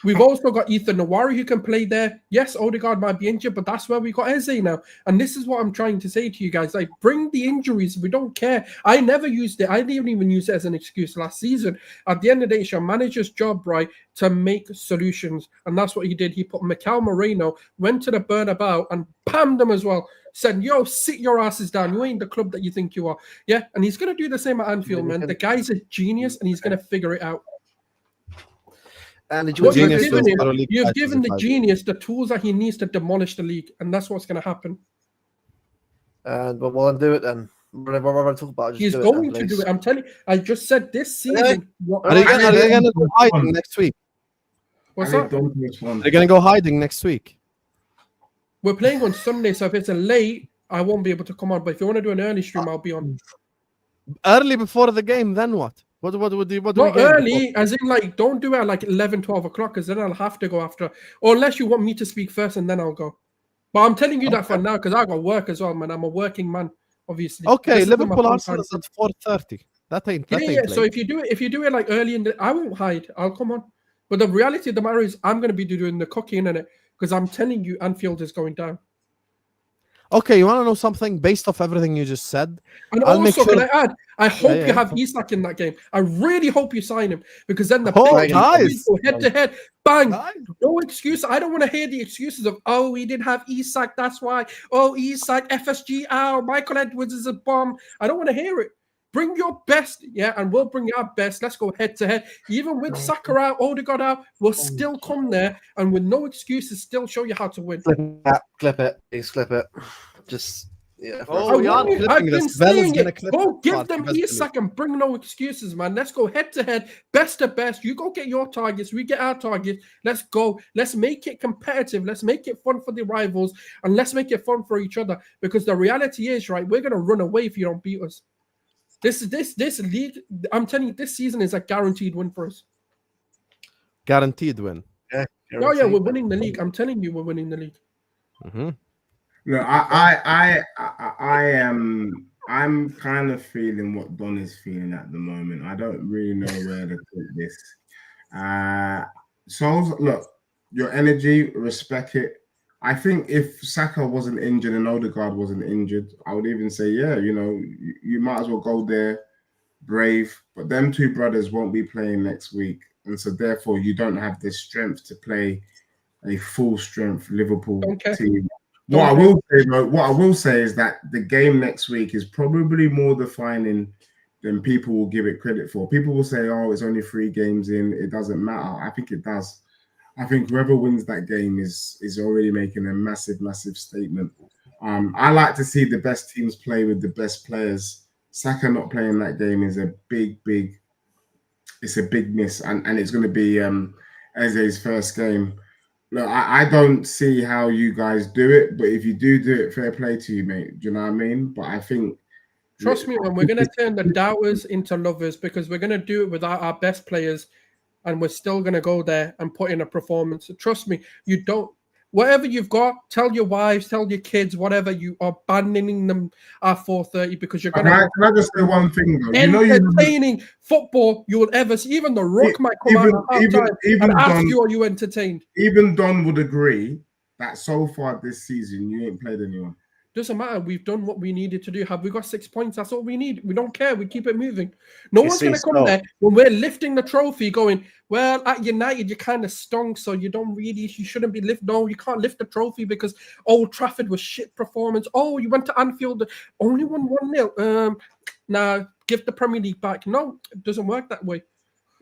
We've also got Ethan Nawari who can play there. Yes, Odegaard might be injured, but that's where we got Eze now. And this is what I'm trying to say to you guys. Like, bring the injuries. We don't care. I never used it. I didn't even use it as an excuse last season. At the end of the day, it's your manager's job, right, to make solutions. And that's what he did. He put Mikel Moreno, went to the Bernabeu and pammed them as well. Said, yo, sit your asses down. You ain't the club that you think you are. Yeah, and he's going to do the same at Anfield, man. The guy's a genius, and he's going to figure it out. And What you've given the genius the tools that he needs to demolish the league, and that's what's going to happen. And but we'll do it then. Whatever we're going to talk about, he's going to do it. I'm telling you. I just said this season. Are they going to go hiding next week? What's that? They're going to go hiding next week. We're playing on Sunday, so if it's a late, I won't be able to come on. But if you want to do an early stream, I'll be on. Early before the game, then what? What do Not early, before? As in, like, don't do it at like 11, 12 o'clock, because then I'll have to go after. Or unless you want me to speak first, and then I'll go. But I'm telling you that for now, because I got work as well, man. I'm a working man, obviously. Okay, Liverpool Arsenal is at 4:30. That ain't yeah. So if you do it like early I won't hide. I'll come on. But the reality of the matter is, I'm going to be doing the cooking in it, because I'm telling you, Anfield is going down. Okay, you want to know something based off everything you just said? And I'll also, can I add? I hope you have Isak in that game. I really hope you sign him, because then the big guys go head to head, bang, no excuse. I don't want to hear the excuses of, oh, we didn't have Isak, that's why. Oh, Isak, FSG, Michael Edwards is a bomb. I don't want to hear it. Bring your best, and we'll bring our best. Let's go head to head. Even with Saka out, Odegaard out, we'll still come there, and with no excuses, still show you how to win. Clip it. Please clip it. Just, yeah. I've been saying it. Go give them Isak and bring no excuses, man. Let's go head to head, best of best. You go get your targets, we get our targets. Let's go. Let's make it competitive. Let's make it fun for the rivals, and let's make it fun for each other. Because the reality is, right, we're gonna run away if you don't beat us. This league, I'm telling you, this season is a guaranteed win for us. Guaranteed win. Yeah. We're winning the league. I'm telling you, we're winning the league. Mm-hmm. No, I'm kind of feeling what Don is feeling at the moment. I don't really know where to put this. So look, your energy, respect it. I think if Saka wasn't injured and Odegaard wasn't injured, I would even say, you might as well go there, brave. But them two brothers won't be playing next week. And so therefore you don't have the strength to play a full strength Liverpool team. What I will say is that the game next week is probably more defining than people will give it credit for. People will say, oh, it's only 3 games in, it doesn't matter. I think it does. I think whoever wins that game is already making a massive, massive statement. I like to see the best teams play with the best players. Saka not playing that game is a big miss, and it's going to be Eze's first game. Look, I don't see how you guys do it, but if you do it, fair play to you, mate. Do you know what I mean? But I think... Trust me, man, we're going to turn the doubters into lovers, because we're going to do it without our best players, and we're still going to go there and put in a performance. So trust me, you don't... Whatever you've got, tell your wives, tell your kids, whatever, you are abandoning them at 4:30, because you're going to... Can I just say one thing, though? Entertaining football you will ever see. Even the Rook might come out at halftime and ask you, are you entertained? Even Don would agree that so far this season, you ain't played anyone. Doesn't matter. We've done what we needed to do. Have we got 6 points? That's all we need. We don't care. We keep it moving. No one's going to come there when we're lifting the trophy going, well, at United, you kind of stunk, so you shouldn't be lift. No, you can't lift the trophy because Old Trafford was shit performance. Oh, you went to Anfield, only won 1-0. Now, give the Premier League back. No, it doesn't work that way.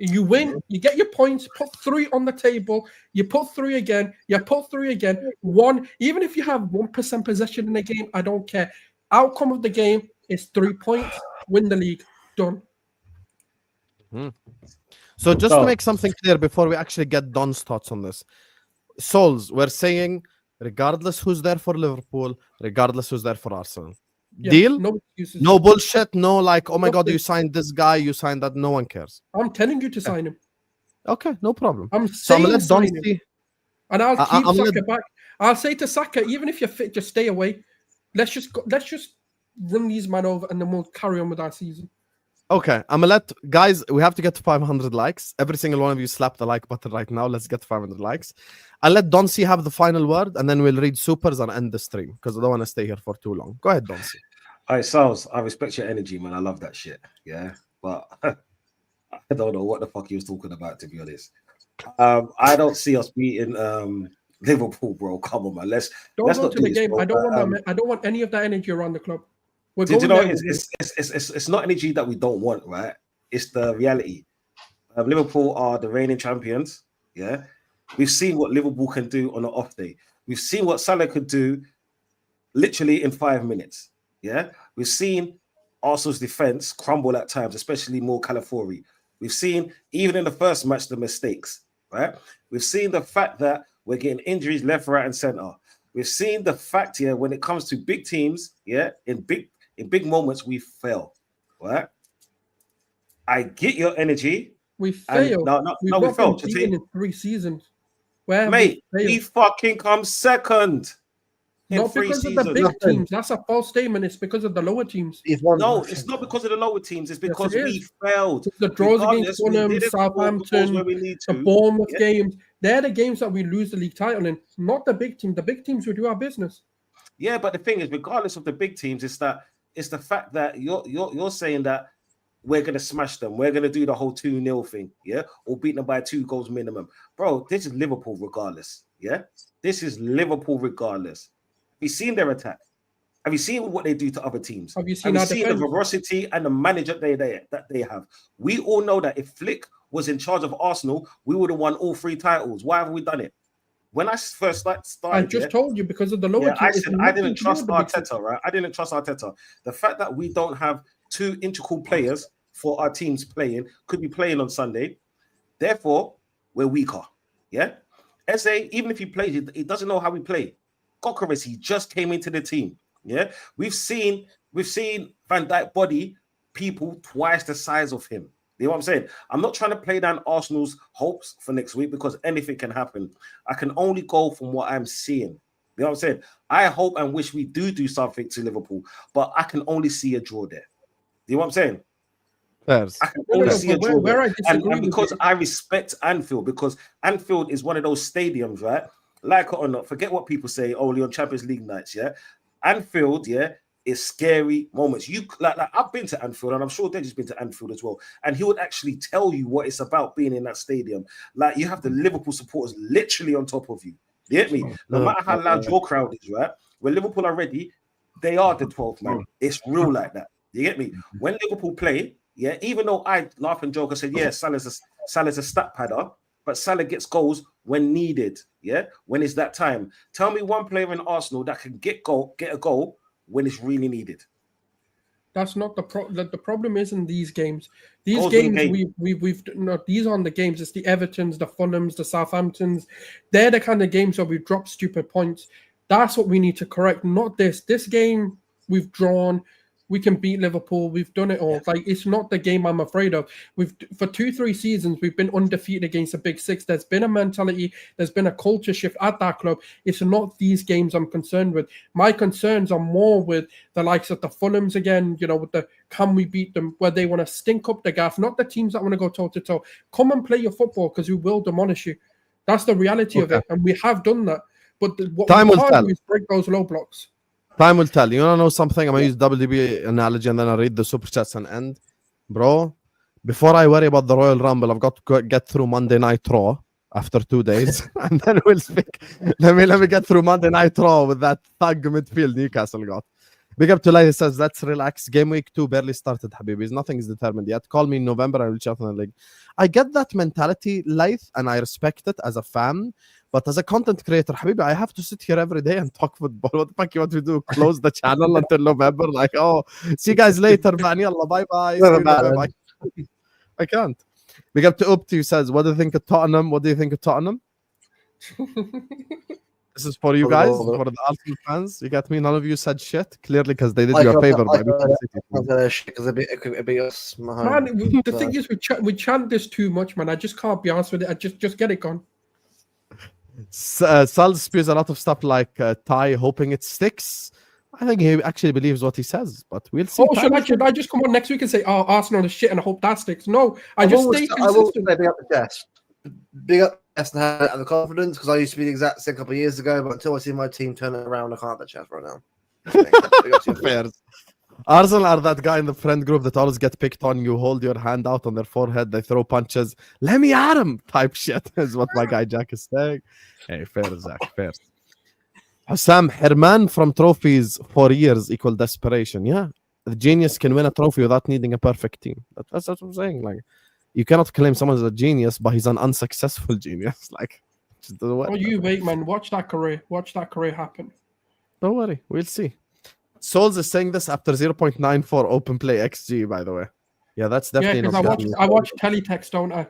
You win, you get your points, put 3 on the table, you put 3 again, you put 3 again, 1, even if you have 1% possession in the game, I don't care. Outcome of the game is 3 points, win the league, done. So just to make something clear before we actually get Don's thoughts on this. Sulz, we're saying regardless who's there for Liverpool, regardless who's there for Arsenal. Yeah, deal? No excuses. No bullshit. No, like, oh my God, you signed this guy, you signed that. No one cares. I'm telling you to sign him. Okay, no problem. I'm saying so sign him. And I'll keep Saka back. I'll say to Saka, even if you're fit, just stay away. Let's just run these men over, and then we'll carry on with our season. Okay, I'm gonna let guys. We have to get to 500 likes. Every single one of you slap the like button right now. Let's get to 500 likes. I'll let Doncy have the final word, and then we'll read supers and end the stream because I don't want to stay here for too long. Go ahead, Doncy. All right, Sulz, I respect your energy, man. I love that shit. Yeah, but I don't know what the fuck he was talking about, to be honest. I don't see us beating Liverpool, bro. Come on, man. Let's go not to do the this, game. bro. I don't want any of that energy around the club. We're Did you going know there. it's not energy that we don't want, right? It's the reality. Liverpool are the reigning champions. Yeah, we've seen what Liverpool can do on an off day. We've seen what Salah could do, literally in 5 minutes. Yeah, we've seen Arsenal's defense crumble at times, especially more Calafiori. We've seen even in the first match the mistakes. Right? We've seen the fact that we're getting injuries left, right, and center. We've seen the fact here when it comes to big teams. Yeah, in big moments, we fail, right? I get your energy. We failed. We failed. In 3 seasons. Where mate, we fucking come second. Not because of the big teams. That's a false statement. It's because of the lower teams. No, it's not because of the lower teams. It's because we failed. The draws against Tottenham, Southampton, the Bournemouth games. They're the games that we lose the league title in. Not the big team. The big teams will do our business. Yeah, but the thing is, regardless of the big teams, it's the fact that you're saying that we're gonna smash them. We're gonna do the whole 2-0 thing, yeah, or beat them by 2 goals minimum, bro. This is Liverpool, regardless. Yeah, this is Liverpool, regardless. Have you seen their attack? Have you seen what they do to other teams? Have you seen the veracity and the manager that they have? We all know that if Flick was in charge of Arsenal, we would have won all 3 titles. Why haven't we done it? When I first started, I just told you because of the lower teams. I said I didn't trust Arteta, right? I didn't trust Arteta. The fact that we don't have 2 integral players for our teams playing, could be playing on Sunday. Therefore, we're weaker. Yeah? SA, even if he plays, he doesn't know how we play. Gyokeres, he just came into the team. Yeah? We've seen Van Dijk body people twice the size of him. You know what I'm saying? I'm not trying to play down Arsenal's hopes for next week because anything can happen. I can only go from what I'm seeing. You know what I'm saying? I hope and wish we do something to Liverpool, but I can only see a draw there. You know what I'm saying? Yes. I can only see a draw there. And because I respect Anfield, because Anfield is one of those stadiums, right? Like it or not, forget what people say only on Champions League nights, yeah? Anfield, yeah, is scary moments. You like I've been to Anfield, and I'm sure Deji's been to Anfield as well. And he would actually tell you what it's about being in that stadium. Like you have the Liverpool supporters literally on top of you. You get me? No matter how loud your crowd is, right? When Liverpool are ready, they are the 12th man. It's real like that. You get me? When Liverpool play, yeah, even though I laugh and joke, I said, yeah, Salah's a stat padder, but Salah gets goals when needed. Yeah, when it's that time. Tell me one player in Arsenal that can get a goal when it's really needed. That's not the problem. The problem isn't these games. These games we've not. These aren't the games. It's the Evertons, the Fulhams, the Southamptons. They're the kind of games where we drop stupid points. That's what we need to correct. Not this. This game we've drawn. We can beat Liverpool. We've done it all. Yeah. Like it's not the game I'm afraid of. For 2-3 seasons we've been undefeated against the big 6. There's been a mentality. There's been a culture shift at that club. It's not these games I'm concerned with. My concerns are more with the likes of the Fulhams again. You know, with the can we beat them? Where they want to stink up the gaff. Not the teams that want to go toe to toe. Come and play your football because we will demolish you. That's the reality of it, and we have done that. But what we can't do is break those low blocks. Time will tell. You want to know something? I'm going to use WDB analogy and then I'll read the super chats and end. Bro, before I worry about the Royal Rumble, I've got to get through Monday Night Raw after 2 days. And then we'll speak. Let me get through Monday Night Raw with that thug midfield Newcastle got. Big up to Lai says, let's relax. Game week 2 barely started, Habibis. Nothing is determined yet. Call me in November. I will chat on the league. I get that mentality, Laith, and I respect it as a fan. But as a content creator, Habibi, I have to sit here every day and talk football. What the fuck you want to do? Close the channel until November? Like, oh, see you guys later, man. Yalla, bye-bye. I can't. Big up to Upti, who says, what do you think of Tottenham? What do you think of Tottenham? This is for you guys, for the Arsenal fans. You got me? None of you said shit, clearly, because they did you a favor. Man, the thing is, we chant this too much, man. I just can't be honest with it. I just get it gone. Sulz spews a lot of stuff like Thai, hoping it sticks. I think he actually believes what he says, but we'll see. Oh, should I just come on next week and say, "Oh, Arsenal is shit," and I hope that sticks? No, I just stay consistent. I will say big up the chest. Big up the chest and the confidence, because I used to be the exact same a couple of years ago, but until I see my team turn it around, I can't have that chest right now. Big up to you. Fair. Arsenal are that guy in the friend group that always get picked on. You hold your hand out on their forehead, they throw punches. Let me at him type shit is what my guy Jack is saying. Hey, fair, Zach, fair. Hussam, Herman from trophies for years equal desperation. Yeah, the genius can win a trophy without needing a perfect team. That's what I'm saying. Like, you cannot claim someone is a genius, but he's an unsuccessful genius. Like, just doesn't work. Oh, you wait, man. Watch that career. Watch that career happen. Don't worry, we'll see. Sulz is saying this after 0.94 open play XG, by the way. Yeah, that's definitely because I watch teletext, don't I?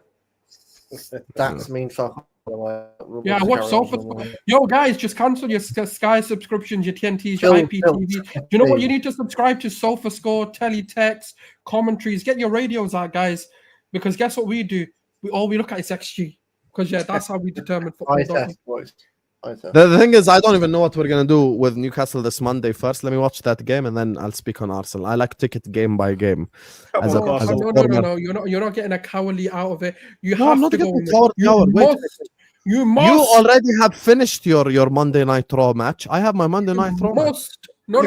That's mean fuck. Yeah, I watch SofaScore. Yo, guys, just cancel your Sky subscriptions, your TNTs, your IPTV. Do you know what? You need to subscribe to SofaScore, teletext, commentaries. Get your radios out, guys. Because guess what we do? We look at is XG. Because that's how we determine football. The thing is, I don't even know what we're gonna do with Newcastle this Monday. First, let me watch that game, and then I'll speak on Arsenal. I like ticket game by game. No. You're not getting a cowardly out of it. You have to go. You must. You already have finished your Monday Night Raw match. I have my Monday Night Raw match. No.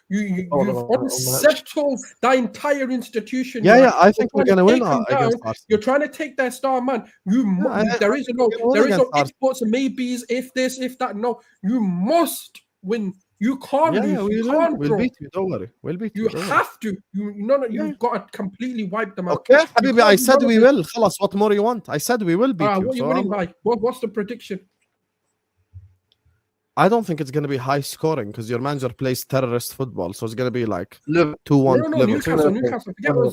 You've unsettled the entire institution. Yeah. I think we're gonna win against Arsenal. You're trying to take their star man. There is no if buts and maybes, if this, if that. No, you must win. You can't lose. We'll beat you. Don't worry. We'll beat you. You have to. You've got to completely wipe them out. Okay, Habibi, I said we will. Khalas, what more you want? I said we will beat you. What are you winning by? What's the prediction? I don't think it's going to be high scoring because your manager plays terrorist football. So it's going to be like 2-1. No, Newcastle.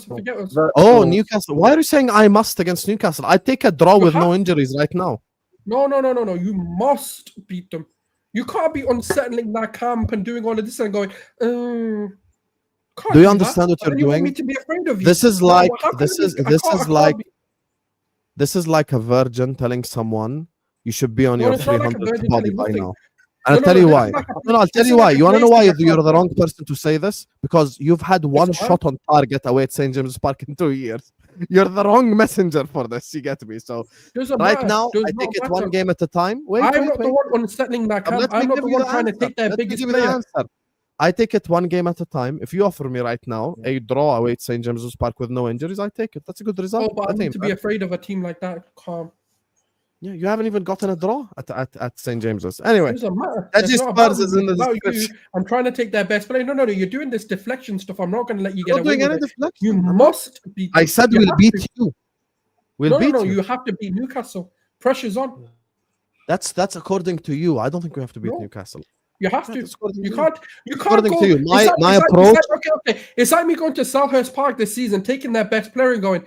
Forget us. Oh, Newcastle. Why are you saying I must against Newcastle? I take a draw with no injuries right now. No. You must beat them. You can't be unsettling that camp and doing all of this and going, do you understand what you're doing? Want me to be afraid of you? This is like a virgin telling someone you should be on your 300th body by now. And I'll tell you why. I'll tell you why. You want to know why you're the wrong person to say this? Because you've had one shot on target away at St. James's Park in 2 years. You're the wrong messenger for this. You get me? So right now, I take it one game at a time. I'm not the one unsettling that camp. I'm not the one trying to take their biggest player. I take it one game at a time. If you offer me right now a draw away at St. James's Park with no injuries, I take it. That's a good result. Oh, but I need to be afraid of a team like that. Calm. Yeah, you haven't even gotten a draw at St. James's. Anyway, it doesn't matter. Spurs is in the description. I'm trying to take their best player. No, you're doing this deflection stuff. I'm not going to let you get away with it. You must beat. I said we'll beat you. No, you have to beat Newcastle. Pressure's on. That's according to you. I don't think we have to beat Newcastle. You have to. You can't according go. To you. My approach. Okay. It's like me going to Selhurst Park this season, taking their best player and going,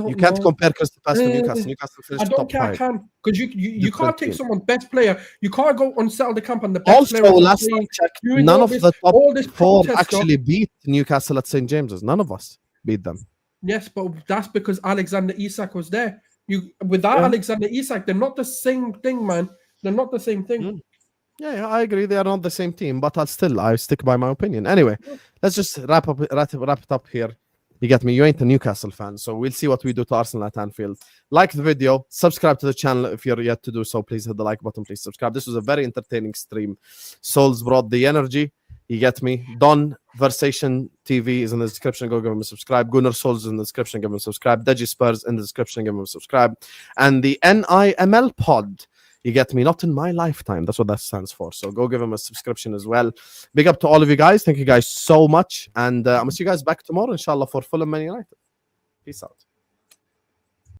You can't compare Crystal Palace to Newcastle. Newcastle finished top 5. I can because you can't take someone's best player. You can't go unsettle the camp and the best also, player. Last time checked, none of the top 4 actually beat Newcastle at St. James's. None of us beat them. Yes, but that's because Alexander Isak was there. Without Alexander Isak, they're not the same thing, man. They're not the same thing. Yeah, I agree. They are not the same team, but I stick by my opinion. Anyway, let's just wrap it up here. You get me? You ain't a Newcastle fan, so we'll see what we do to Arsenal at Anfield. Like the video, subscribe to the channel if you're yet to do so. Please hit the like button. Please subscribe. This was a very entertaining stream. Sulz brought the energy. You get me? Don Versation TV is in the description. Go give him a subscribe. Gunnar Sulz is in the description. Give him a subscribe. Deji Spurs in the description. Give him a subscribe. And the NIML pod. You get me? Not in my lifetime. That's what that stands for. So go give him a subscription as well. Big up to all of you guys. Thank you guys so much. And I'm going to see you guys back tomorrow, inshallah, for Fulham Man United. Peace out.